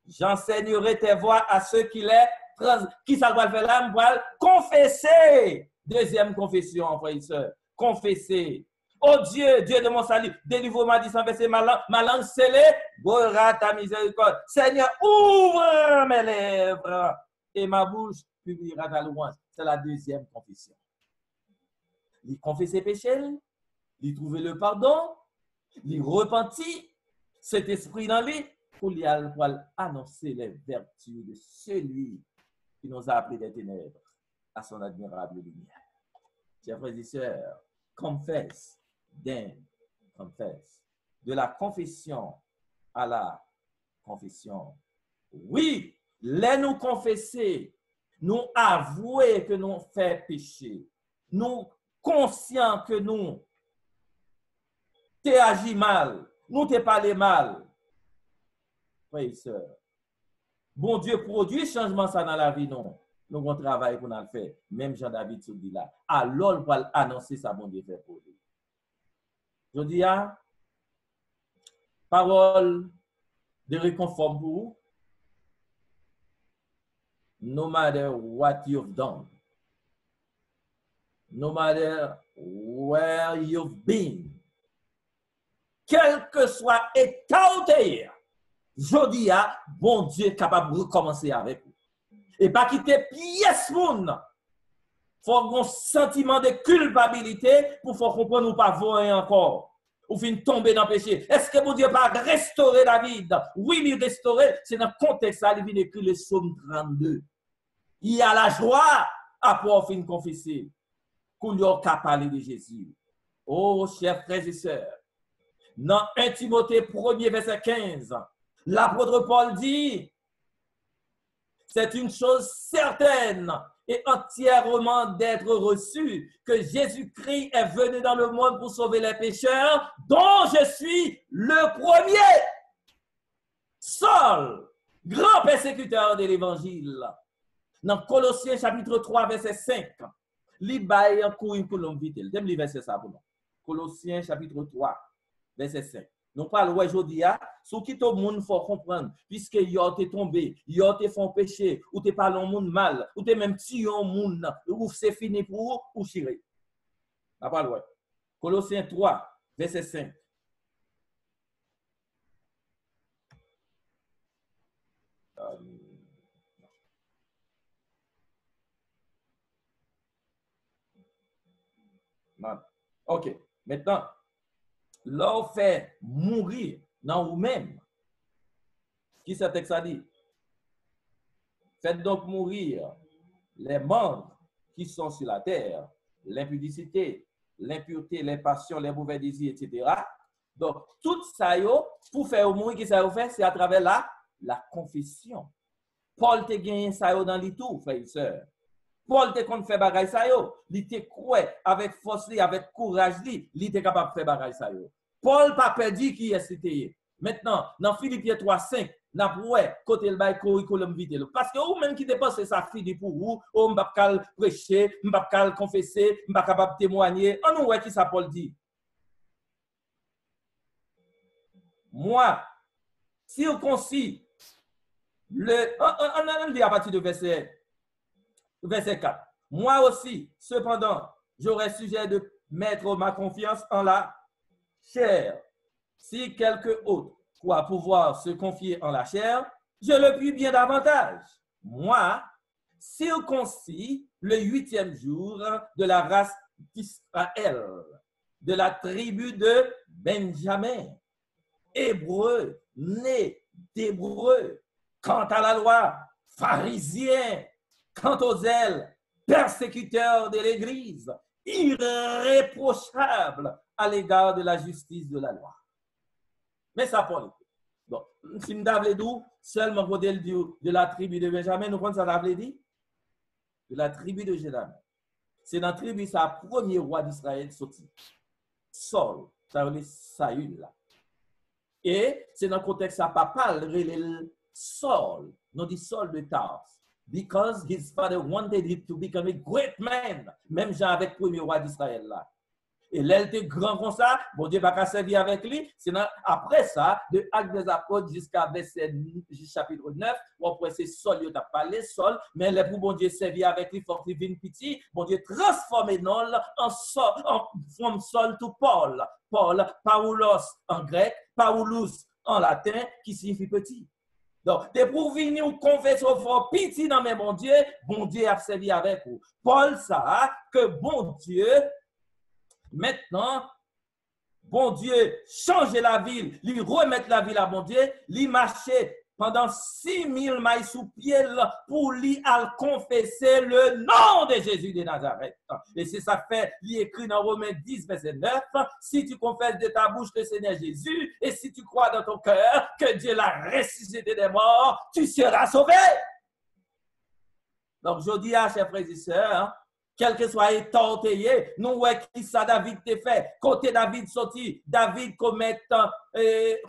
j'enseignerai tes voies à ceux qui ça va faire là, va confesser. Deuxième confession, frères et sœurs. Confesser. Oh Dieu, Dieu de mon salut, délivre-moi du sang versé ma langue scellée, boira ta miséricorde. Seigneur, ouvre mes lèvres et ma bouche publiera ta louange. C'est la deuxième confession. Il confesse ses péchés, il trouve le pardon, il repentit, cet esprit dans lui, pour lui annoncer les vertus de celui qui nous a appelés des ténèbres à son admirable lumière. chers frères et sœurs, confess, then confess. De la confession à la confession. Oui, les nous confesser, nous avouer que nous fait péché, nous conscients que nous t'es agi mal, nous t'es parlé mal. Frères et sœurs, bon Dieu produit changement ça dans la vie, non. Nous avons travail pour nous le faire. Même Jean-David se dit là. Alors, on va annoncer ça, bon Dieu fait pour lui. Je dis, parole de réconfort pour vous. No matter what you've done, no matter where you've been, quel que soit état où tu es, je dis, bon Dieu est capable de recommencer avec vous. Et pas quitter pièce monde. Faut un sentiment de culpabilité pour faire comprendre ou pas voir encore. Ou fin tomber dans le péché. Est-ce que mon Dieu va restaurer David? Oui, il restaurer. C'est dans le contexte là, il vient écrire le psaume 32. Il y a la joie à pouvoir fin confesser qu'on lui a parlé de Jésus. Oh, chers frères et sœurs, dans 1 Timothée 1er verset 15, l'apôtre Paul dit, c'est une chose certaine et entièrement d'être reçue que Jésus-Christ est venu dans le monde pour sauver les pécheurs, dont je suis le premier. Saul, grand persécuteur de l'Évangile. Dans Colossiens chapitre 3, verset 5, l'Ibaï en courant pour l'homme vite. J'aime le verset ça pour nous. Colossiens chapitre 3, verset 5. Nous parlons aujourd'hui, ce qui tout le monde faut comprendre, puisque il a été tombé, il a été fait péché, ou tu parles au monde mal, ou tu même tué au monde, ou c'est fini pour vous, ou chiré. La parole, Colossiens 3, verset 5. OK. Maintenant, l'on fait mourir dans vous-même. Qui ce texte a dit? Faites donc mourir les membres qui sont sur la terre, l'impudicité, l'impureté, les passions, les mauvais désirs, etc. Donc, tout ça, pour faire mourir, qui ça fait, c'est à travers la confession. Paul te gagné ça dans les tout, frères et sœurs. Paul te kon fait bagay sa yo, li te croit avec force li, avec courage li te capable faire bagay sa yo. Paul pas perdu qui est cité. Maintenant, dans Philippiens 3:5, n'a poué côté le bail curriculum vitae parce que ou même qui dépasse ça fini pour vous, on m'pa cal prêcher, m'pa cal confesser, m'pa capable témoigner. On nous ouais qui ça Paul dit. Moi, circoncis on dit à partir de verset 4. Moi aussi, cependant, j'aurais sujet de mettre ma confiance en la chair. Si quelque autre croit pouvoir se confier en la chair, je le puis bien davantage. Moi, circoncis le 8e jour de la race d'Israël, de la tribu de Benjamin, hébreu, né d'hébreu, quant à la loi, pharisien, quant aux zèles, persécuteur de l'Église, irréprochable à l'égard de la justice de la loi. Mais ça Paul. Donc, si nous avons dit seulement modèle de la tribu de Benjamin, nous prenons ça d'avler dit de la tribu de Benjamin. C'est dans la tribu sa premier roi d'Israël sorti. Saul, ça veut dire Saül là. Et c'est dans le contexte ça papa le Saul, non dit Saul de Tars. Because his father wanted him to become a great man. Même Jean avec le premier roi d'Israël là. Et là, il était grand comme ça, bon Dieu va servir avec lui. C'est après ça, de Actes des Apôtres jusqu'à chapitre 9, où après c'est Saul, il a parlé Saul, mais là, pour bon Dieu servir avec lui, il faut qu'il vienne petit, bon Dieu transformer Nol en from Saul to Paul. Paul, Paulos en grec, Paulus en latin, qui signifie petit. Donc, c'est pour venir confesser au fort petit dans mes bon Dieu a servi avec vous. Paul, ça, que bon Dieu, maintenant, bon Dieu, changer la ville, lui remettre la ville à bon Dieu, lui marcher pendant 6000 mailles sous pied pour lui à confesser le nom de Jésus de Nazareth. Et c'est ça fait, il écrit dans Romains 10, verset 9, si tu confesses de ta bouche le Seigneur Jésus, et si tu crois dans ton cœur que Dieu l'a ressuscité des morts, tu seras sauvé. Donc, je dis à chers frères et sœurs, quel que soit étortillé, nous voyons qui ça David t'a fait. Côté David sorti, David commet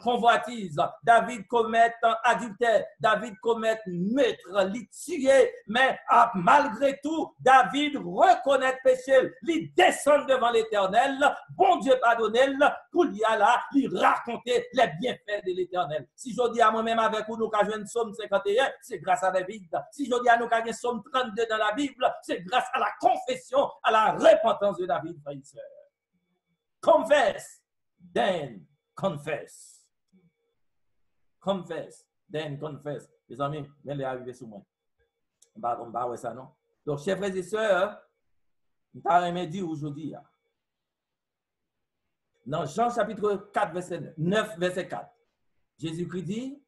convoitise, David commet adultère, David commet meurtre, il tué, mais malgré tout, David reconnaît péché, il descend devant l'Éternel, bon Dieu pardonne, pour lui là, lui raconter les bienfaits de l'Éternel. Si je dis à moi-même avec vous, nous avons une somme 51, c'est grâce à David. Si je dis à nous avons une somme 32 dans la Bible, c'est grâce à la confession, à la repentance de David, frère et sœur. Confess, then confess. Confess, then confess. Les amis, viens les arriver sur moi. On va voir ça, non? Donc, chers frères et sœurs, nous avons dit aujourd'hui, dans Jean chapitre 4, verset 9, verset 4, Jésus-Christ dit,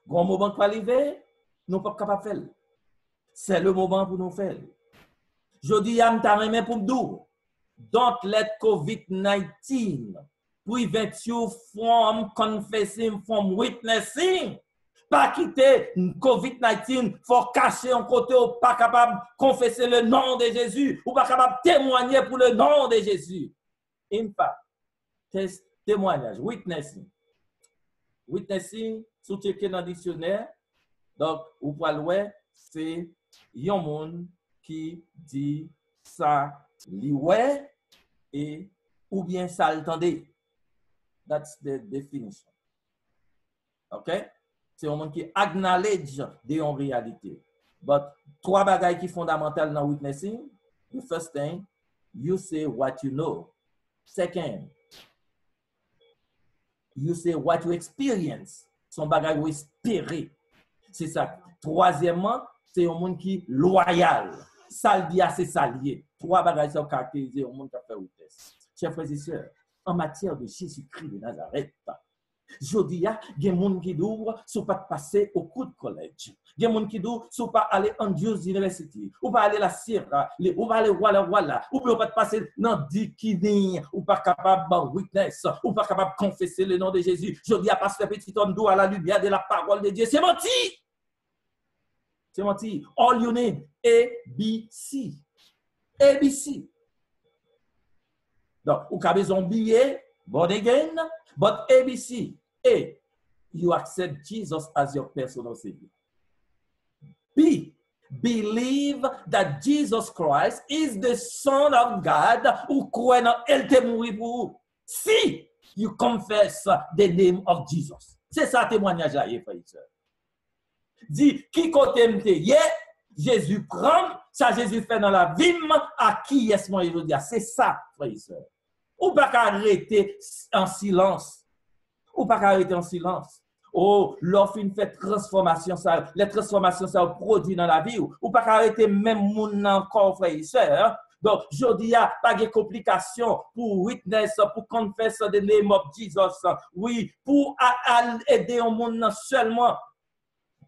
grand moment pour arriver, nous ne sommes pas capables de faire. C'est le moment pour nous faire. Je dis, nous avons pour nous, don't let COVID-19 prevent you from confessing, from witnessing. Pas quitter COVID-19 pour cacher un côté ou pas capable de confesser le nom de Jésus ou pas capable de témoigner pour le nom de Jésus. In fact, témoignage, witnessing. Witnessing, sous checker dans le dictionnaire, donc, ou pas loin, c'est un monde qui dit ça, li ouais, et ou bien ça l'entendait. That's the definition. OK? C'est un monde qui acknowledge de en réalité. But trois bagailles qui sont fondamentales dans witnessing. The first thing, you say what you know. Second, you say what you experience. Son bagage ou espérer. C'est ça. Troisièmement, c'est un monde qui est loyal. Ça le dit assez salier. Trois bagages sont caractérisés au monde qui a fait witness. Chers frères et sœurs, en matière de Jésus-Christ de Nazareth, je dis, il y a des gens qui disent, si pas passer au coup de collège. Il y a des gens qui disent, si pas aller en Dieu University, ou pas aller à la Sierra, ou pas aller voilà, ou pas passer dans Dikini, ou pas capable de witness, ou pas capable de confesser le nom de Jésus. Je dis, à passer petit homme d'eau à la lumière de la parole de Dieu. C'est menti! C'est menti. All you need, ABC. ABC. Donc, vous avez besoin de billet, born again, but ABC. A, you accept Jesus as your personal Savior. B, believe that Jesus Christ is the Son of God who croit dans elle te mourir pour vous. C, you confess the name of Jesus. C'est ça témoignage là, frère et sœur. Dit, qui côté m'te yé, Jésus prend, ça Jésus fait dans la vie, à qui est-ce moi je veux dire, c'est ça, frère et sœur. Ou pas arrêter en silence. Ou pas arrêter en silence. Oh, l'offre fait transformation, ça, les transformations ça produit dans la vie. Ou pas arrêter même mon encore, frère et sœur. Donc, je dis, pas de complications pour witness, pour confess the name of Jesus. Oui, pour aider un monde seulement.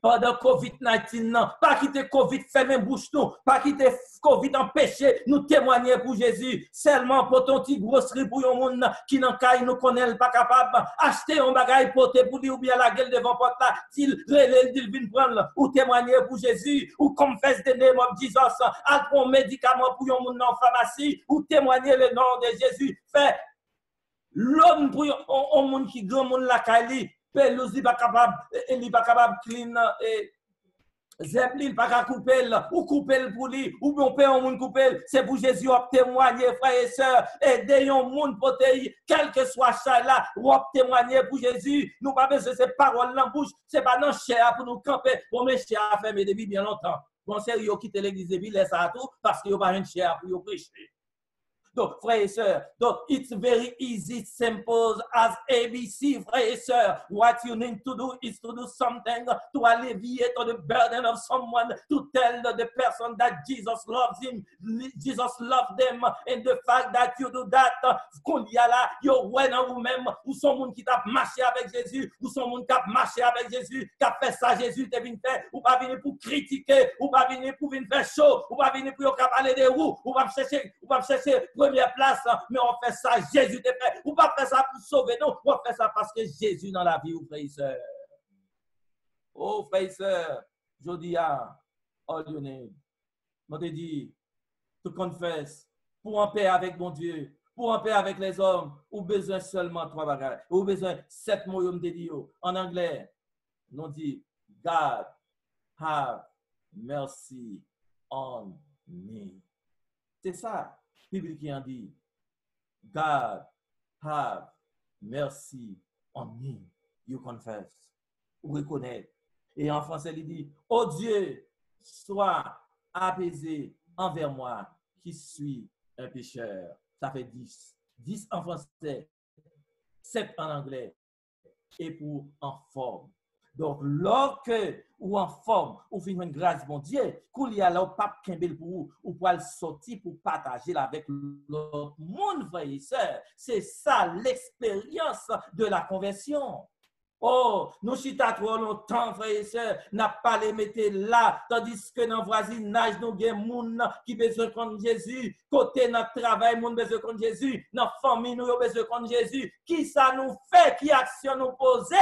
Pendant COVID-19, pas quitter COVID, fermer bouche nous, pas quitter COVID empêcher nous témoigner pour Jésus, seulement pour ton petit grosserie pour un monde qui n'en caille nous connaît pas capable, acheter un bagage porté pour lui ou bien la gueule devant porte là, s'il vient prendre ou témoigner pour Jésus, ou confess the name of Jesus, à prendre médicament pour un monde en pharmacie, ou témoigner le nom de Jésus, fait l'homme pour un monde qui grand monde la caille. Pelouse, il n'est pas capable de clean et Zeppelin, il pas capable couper ou couper pour lui, ou bien on peut un monde couper, c'est pour Jésus à témoigner, frères et sœurs, aider un monde pour te, quel que soit ça là, ou à témoigner pour Jésus, nous pas besoin de ces paroles dans la bouche, c'est pas dans chair pour nous camper, pour mes chers à faire depuis bien longtemps. Bon, c'est eux qui quittent l'église et puis laissent ça tout, parce qu'ils n'ont pas une chair pour prêcher. Donc, frères et sœurs, donc, it's very easy, simple as ABC, frères et sœurs. What you need to do is to do something to alleviate the burden of someone, to tell the person that Jesus loves him, Jesus loves them, and the fact that you do that, qu'on y a là, yo ouais dans vous-même, ou son monde qui t'a marché avec Jésus, ou son monde qui a marché avec Jésus, qui a fait ça, Jésus t'es venu faire, ou pas venir pour critiquer, ou pas venir pour venir faire chaud, ou pas venir pour parler des roues, ou pas chercher première place, mais on fait ça, Jésus t'es fait, ou pas faire ça pour sauver, non, on fait ça parce que Jésus dans la vie, ou frères et sœurs. Oh, frères et sœurs, je dis à all you need, on te dit, to confess, pour en paix avec mon Dieu, pour en paix avec les hommes, ou besoin seulement trois bagages, ou besoin 7 mots, on te dit, en anglais, on dit, God have mercy on me. C'est ça, la Bible qui en dit, God have mercy on me. You confess, ou reconnaître. Et en français, il dit, oh Dieu, sois apaisé envers moi, qui suis un pécheur. Ça fait 10. 10 en français, 7 en anglais, et pour en forme. Donc, lorsque ou en forme, ou fin une grâce, bon Dieu, qu'il y a là, pape Kimbel pour vous, ou pour sortir pour partager avec l'autre monde, frères et sœurs. C'est ça l'expérience de la conversion. Oh, nous chita trop longtemps, frères et sœurs, n'a pas les mettre là, tandis que dans le voisinage, nous avons des gens qui besoin de Jésus, côté notre travail, nous besoin de Jésus, dans la famille, nous besoin de Jésus. Qui ça nous fait, qui action nous poser?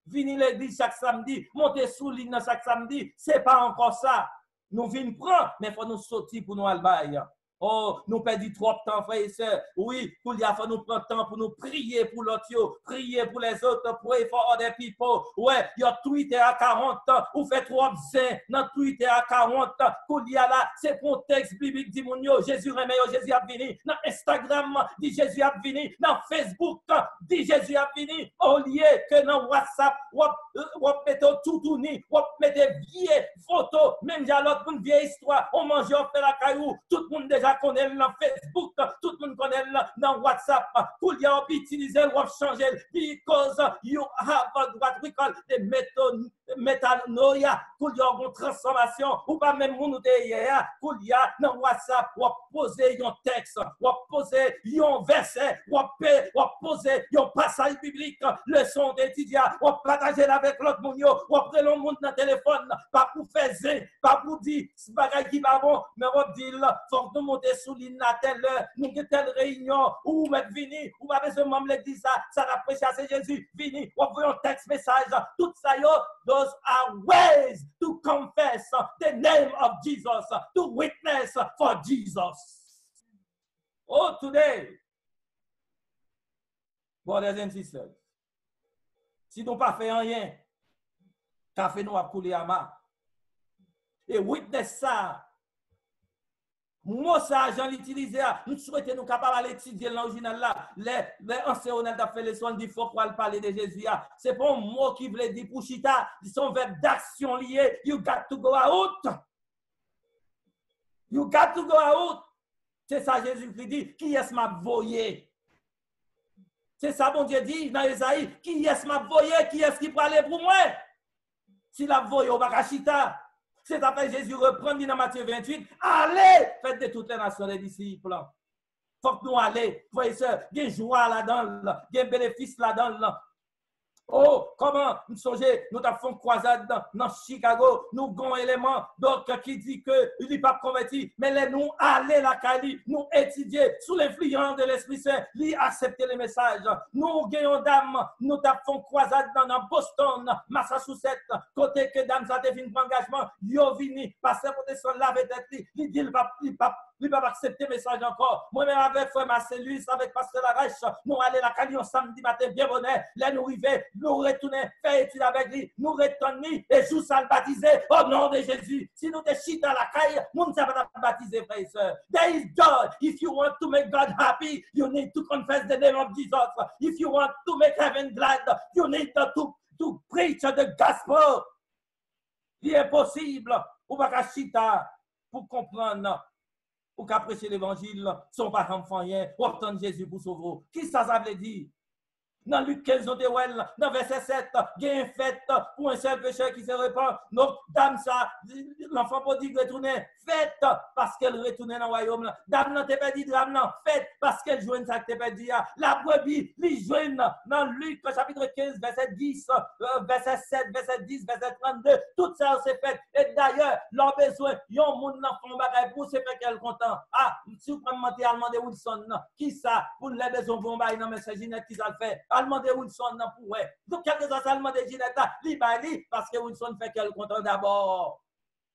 Venir l'église chaque samedi, monter sous ligne chaque samedi, c'est pas encore ça. Nous venons prendre, mais il faut nous sortir pour nous aller. Oh, nous perdons trop de temps, frères et sœurs. Oui, pour il faut nous prendre temps pour nous prier pour l'autre, prier pour les autres, pray for other people. Ouais, il y a Twitter à 40 ans, ou fait trop besoin dans Twitter à 40 ans. Pour il y a là, c'est pour texte biblique, dit mon yo, Jésus remet, Jésus a venu. Dans Instagram, dit Jésus a venu. Dans Facebook, dit Jésus a venu. Au lieu que dans WhatsApp, ou mettez tout tourné, ou mettez vieilles photos, même j'ai l'autre une vieille histoire, on mange, on fait la caillou, tout le monde déjà connaît dans Facebook, tout le monde connaît dans WhatsApp. Pour y avoir utilisé ou changer, because you have what we call the metanoia. Pour y avoir une transformation, ou pas même mon hier, pour y avoir dans WhatsApp, ou poser un texte, ou poser un verset, ou poser un passage biblique, leçon d'étudiant, ou partager avec l'autre monde, ou après le monde dans le téléphone, pas pour faire zin, pas pour dire, c'est pas qui va bon, mais on dit, faut nous monter sous l'île à telle heure, nous avons telle réunion, ou mettre vini, ou pas besoin de m'emmener l'église, ça n'a pas chassé Jésus, vini, ou envoyer un texte message, tout ça, those are ways to confess the name of Jesus, to witness for Jesus. Oh, today, brothers and sisters, si nous pas fait rien, café nous a coulé à main, et witness ça, moi, ça, j'en utilisé, nous souhaitons nous capables d'étudier l'original là. Les enseignants ont fait les soins, il faut parler de Jésus. C'est pas un mot qui veut dire pour chita, ils sont verbe d'action lié. You got to go out. You got to go out. C'est ça Jésus qui dit, qui est-ce m'a voyé? C'est ça bon Dieu dit dans Esaïe, qui est-ce m'a voyé? Qui est-ce qui peut aller pour moi? Si la voyé au bakachita. C'est après Jésus reprend dans Matthieu 28. Allez, faites de toutes les nations des disciples. Il faut que nous allions, frères et sœurs, il y a joie là-dedans, il y a bénéfice là-dedans. Oh, comment nous songez, nous avons fait une croisade dans Chicago, nous avons un élément qui dit que il n'est pas converti, mais les nous aller la Cali, nous étudier sous l'influence de l'Esprit Saint, lui accepter les messages. Nous gagnons dame, nous avons fait une croisade dans Boston, Massachusetts, côté que dame ça devient un engagement, yo vini, passer pour son laver tête, il dit il va accepter le message encore. Moi-même avec frère Marcellus, avec pasteur Larache, nous allons la Cali samedi matin, bien bonnet, là nous arrivons. Nous retournons, faire étude avec lui, nous retournons et joue ça le baptiser au nom de Jésus. Si nous te chitons dans la caille, nous ne savons pas baptiser, frères et sœurs. There is God. If you want to make God happy, you need to confess the name of Jesus. If you want to make heaven glad, you need to preach the gospel. Il est possible, ou pas chita pour comprendre. ou qu'à prêcher l'évangile, son parent font rien, ou obtenir Jésus pour sauver. Qui ça veut dire? Dans Luc 15, dans verset 7, il y a une fête pour un seul pécheur qui se répand. Donc, dame, ça, l'enfant prodigue retourner, fête parce qu'elle retourne dans le royaume. Dame, non, t'es pas dit drame, non, fête parce qu'elle joue ça que t'es pas dit. La brebis, les joue dans Luc, chapitre 15, verset 10, verset 7, verset 10, verset 32. Tout ça, c'est fait. Et d'ailleurs, leur besoin, yon moun nan font bagay pour se faire qu'elle content. Ah, si vous prenez mentir, demander Wilson, qui ça, pour les besoins pour bagay, non, mais c'est Ginette qui ça le fait. Demander Wilson non pour ouais. Donc quelque chose ça demander Ginette li parce que Wilson fait qu'elle content d'abord.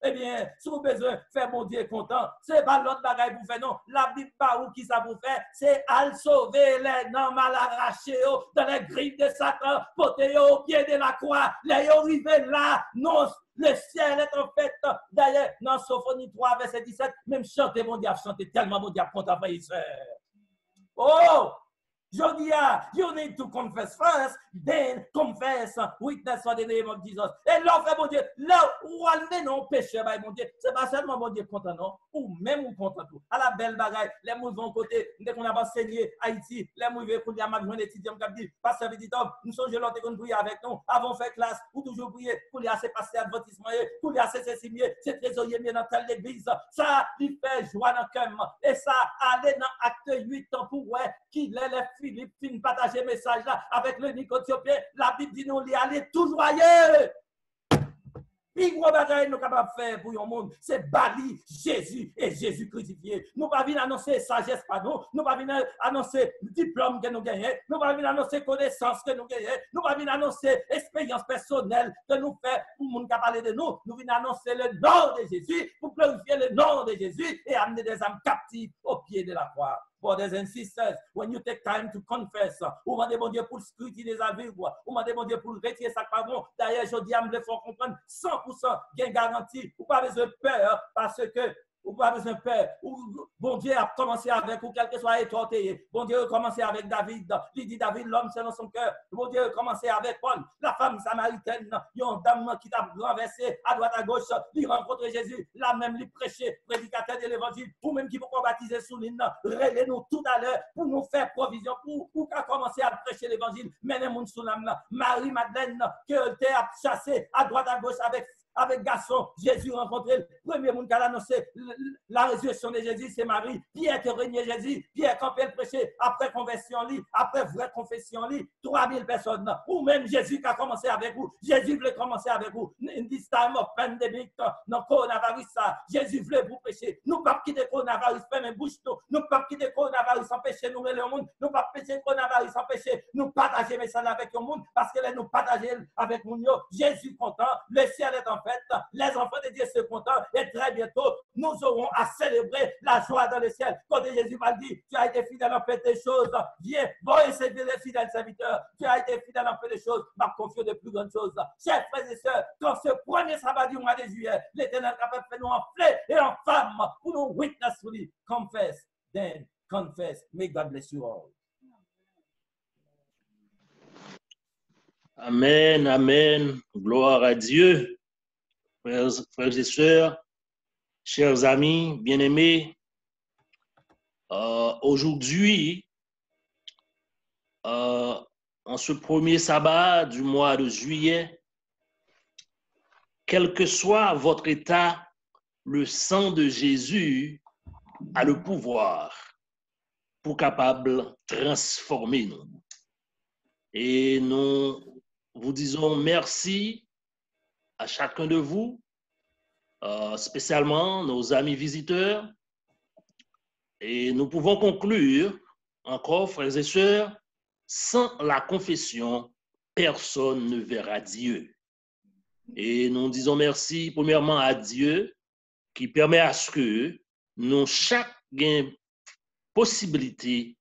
Eh bien, si vous avez besoin de faire mon Dieu content, ce n'est pas l'autre bagaille pour faire, non. La Bible pas où qui ça pour faire, c'est à sauver les noms mal arrachés dans les griffes de Satan, porter au pied de la croix, les arrivés là, non. Le ciel est en fait, d'ailleurs, dans Sophonie 3, verset 17, même chanter mon diable, chanter tellement mon diable content, frère et sœur. Oh! Jodia, you need to confess first, then confess, witness for the name of Jesus. Et là, frère, mon Dieu, là où on est non péché, mon Dieu, c'est pas seulement mon Dieu content, non, ou même ou content tout. À la belle bagaille, les mots vont côté, dès qu'on a enseigné Haïti, les mots veulent qu'on y a ma journée étudiant, comme dit, pasteur Viditom, nous sommes l'autre qu'on prie avec nous, avant faire classe, ou toujours prier, pour les assez passer advertissement, pour les assez s'estimer, c'est trésorier, bien dans telle église, ça, il fait joie dans le cœur, et ça, aller dans acte 8 ans pour ouais, qu'il est les Philippe fin partager message là avec le Nicothiopien, la Bible dit nous y aller tout joyeux. Puis gros bagaille nous capable faire pour un monde, c'est bali Jésus et Jésus crucifié. Nous pas venir annoncer sagesse pas nous pas venir annoncer diplôme que nous gagnons, nous pas venir annoncer connaissance que nous gagnons, nous pas venir annoncer expérience personnelle que nous fait pour monde qui parler de nous, nous venons annoncer le nom de Jésus pour glorifier le nom de Jésus et amener des âmes captives au pied de la croix. Brothers and sisters, when you take time to confess, ou demandez bon Dieu pour scruter des aveugles, ou demandez bon Dieu pour retirer ça pas bon. D'ailleurs, je dis à me le faire comprendre 100% gain garantie, ou pas besoin de peur, parce que ou pas besoin de peur. Bon Dieu a commencé avec, ou quel que soit étorté. Bon Dieu a commencé avec David. Il dit David, l'homme selon son cœur. Bon Dieu a commencé avec Paul, la femme samaritaine. Il y a une dame qui t'a renversé à droite à gauche. Il rencontre Jésus. Là même, il prêchait, prédicateur de l'évangile. Ou même qui peut baptiser sous l'île. Relez-nous tout à l'heure pour nous faire provision. Pour qu'à commencer à prêcher l'évangile. Menez-nous sous l'âme. Marie-Madeleine, que t'es chassé à droite à gauche avec garçon, Jésus rencontré, le premier monde qui a annoncé la résurrection de Jésus, c'est Marie. Pierre qui régnait Jésus, Pierre quand il prêchait, après conversion, après vraie confession, 3000 personnes. Ou même Jésus qui a commencé avec vous. Jésus voulait commencer avec vous. In this time of pandemic, dans le coronavirus, Jésus voulait vous prêcher. Nous ne pouvons pas quitter le coronavirus, fermer bouche. Nous ne pouvons pas quitter le coronavirus, empêcher nous le monde. Nous ne pouvons pas quitter le coronavirus, empêcher nous partager mes messages avec le monde, parce que là, nous partager avec nous. Jésus content, le ciel est en fait, les enfants de Dieu se contentent et très bientôt, nous aurons à célébrer la joie dans le ciel. Quand Jésus m'a dit, tu as été fidèle en fait des choses, viens, bon et servir les fidèles serviteurs, tu as été fidèle en fait des choses, m'a confié de plus grandes choses. Chers frères et sœurs, quand ce premier sabbat du mois de juillet, l'Éternel est capable de faire nous en flèche et en femme pour nous witness to it. Confess, then confess. May God bless you all. Amen, amen. Gloire à Dieu. Frères et sœurs, chers amis, bien-aimés, aujourd'hui, en ce premier sabbat du mois de juillet, quel que soit votre état, le sang de Jésus a le pouvoir pour capable transformer nous. Et nous vous disons merci à chacun de vous, spécialement nos amis visiteurs. Et nous pouvons conclure encore, frères et sœurs, sans la confession, personne ne verra Dieu. Et nous disons merci premièrement à Dieu qui permet à ce que nous chaque possibilité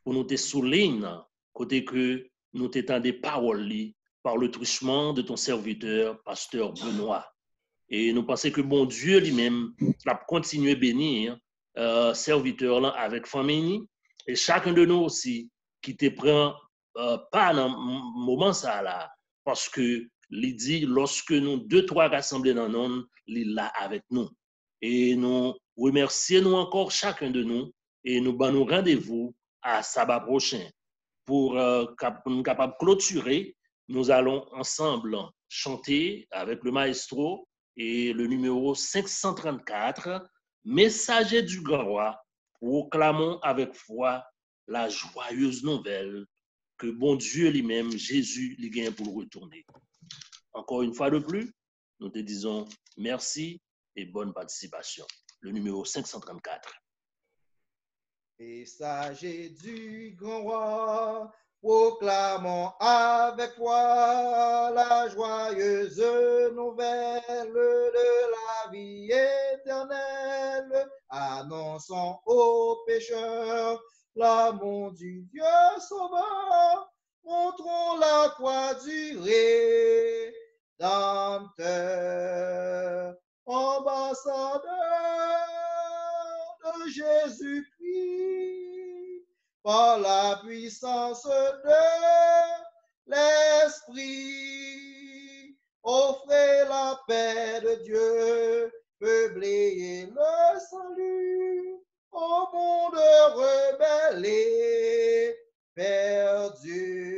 pour nous te souligner côté que nous t'étendons des paroles par le truchement de ton serviteur, pasteur Benoît. Et nous pensons que bon Dieu lui-même va continuer à bénir serviteur là avec famille et chacun de nous aussi qui te prend pas dans le moment ça là parce que il dit lorsque nous deux trois rassemblés dans nous il est là avec nous et nous Remerciez-nous encore chacun de nous et nous donnons rendez-vous à sabbat prochain. Pour nous capables de clôturer, nous allons ensemble chanter avec le maestro et le numéro 534, Messager du grand roi, proclamons avec foi la joyeuse nouvelle que bon Dieu lui-même, Jésus, lui gagne pour retourner. Encore une fois de plus, nous te disons merci et bonne participation. Le numéro 534. Messager du grand roi, proclamons avec foi la joyeuse nouvelle de la vie éternelle. Annonçons aux pécheurs l'amour du Dieu sauveur. Montrons la croix du Rédempteur, ambassadeur de Jésus-Christ, par la puissance de l'Esprit. Offrez la paix de Dieu, peuplez le salut au monde rebelle et perdu.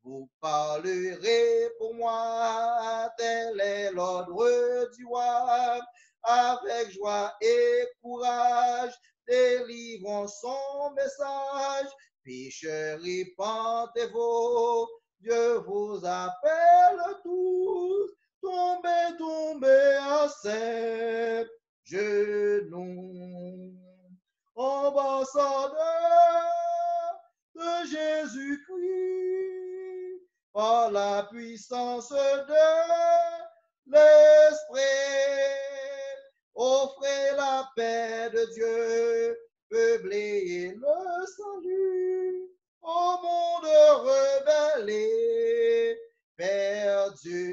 Vous parlerez pour moi, tel est l'ordre du roi, avec joie et courage, délivrons son message. Pécheurs, repentez-vous, Dieu vous appelle tous, tombez, tombez à ses genoux. Ambassadeur de Jésus-Christ, par la puissance de l'Esprit, offrez la paix de Dieu, peuplez le salut au monde rebelle et perdu.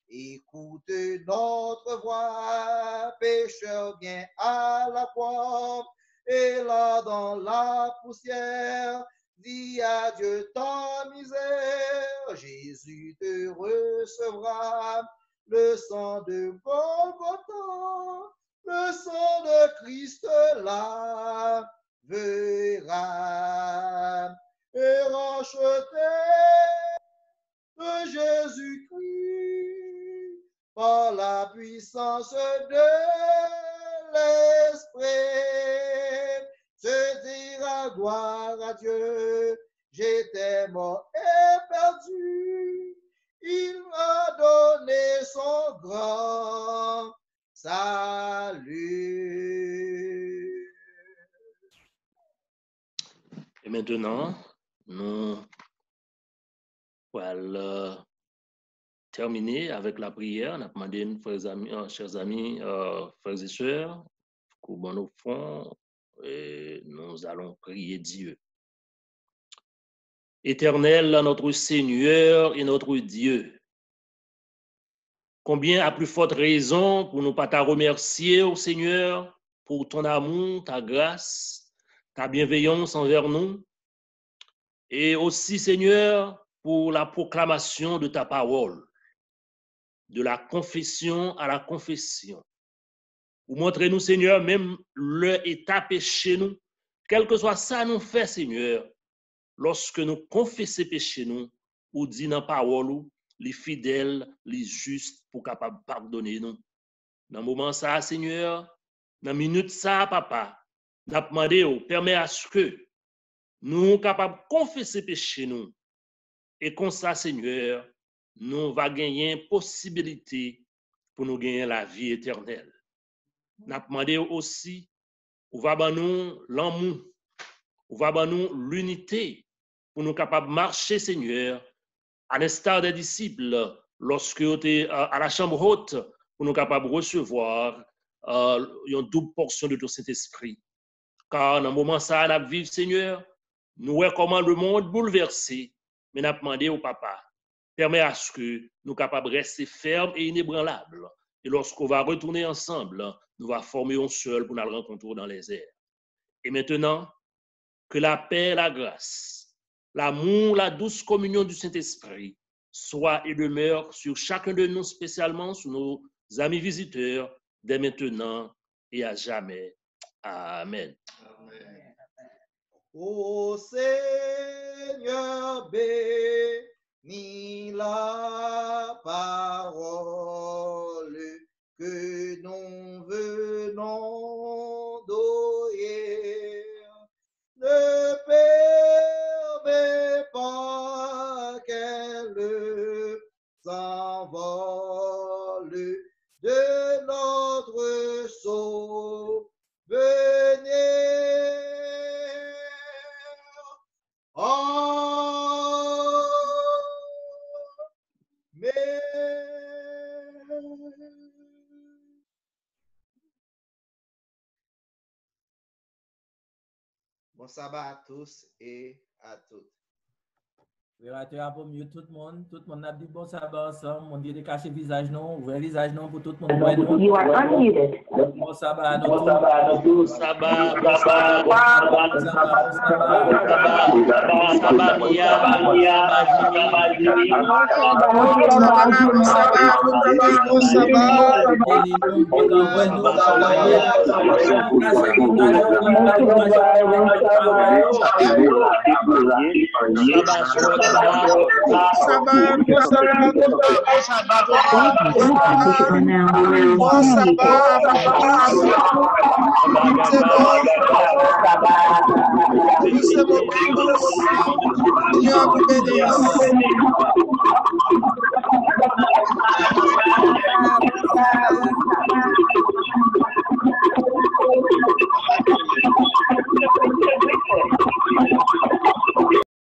Écoute notre voix, pécheur, viens à la croix, et là dans la poussière, dis à Dieu ta misère. Jésus te recevra, le sang de Golgotha, le sang de Christ la verra. Et racheté de Jésus-Christ, par la puissance de l'Esprit, se dira gloire à Dieu, j'étais mort et perdu, il m'a donné son grand salut. Et maintenant, nous allons terminer avec la prière. On a demandé, chers amis, frères et sœurs, courbons nos fronts et nous allons prier Dieu. Éternel, notre Seigneur et notre Dieu, combien à plus forte raison pour nous pas te remercier, au Seigneur, pour ton amour, ta grâce, ta bienveillance envers nous, et aussi, Seigneur, pour la proclamation de ta parole, de la confession à la confession. Pour montrer nous, Seigneur, même l'état péché nous, quel que soit ça nous fait, Seigneur, lorsque nous confessons péché nous, ou dit dans la parole, les fidèles, les justes, pour capable pardonner nous. Dans le moment ça, Seigneur, dans la minute ça, Papa, nous avons demandé, permet à ce que nous sommes capables de confesser péché nous. Et comme ça, Seigneur, nous va gagner une possibilité pour nous gagner la vie éternelle. Nous avons demandé aussi, ou va nous l'amour, ou va nous l'unité, pour nous capables de marcher, Seigneur, à l'instar des disciples, lorsque nous étions à la chambre haute, pour nous capables de recevoir une double portion de ton Saint-Esprit. Car dans le moment ça, nous vivons, Seigneur, nous voyons comment le monde bouleversé, mais nous avons demandé au Papa, permet à ce que nous soyons capables de rester fermes et inébranlables. Et lorsqu'on va retourner ensemble, nous allons former un seul pour nous rencontrer dans les airs. Et maintenant, que la paix, la grâce, l'amour, la douce communion du Saint-Esprit soit et demeure sur chacun de nous, spécialement sur nos amis visiteurs, dès maintenant et à jamais. Amen. Ô Seigneur, bénis la parole que nous venons d'oyer. Ne permets pas qu'elle s'envole de notre souvenir. Bon sabbat à tous et à toutes. Relateur pour mieux tout le monde a dit bon sabbat ensemble, mon Dieu de cacher visage non, ouvrir visage non pour tout le monde. You are unmuted. Bon sabbat à nous tous. Sabbat,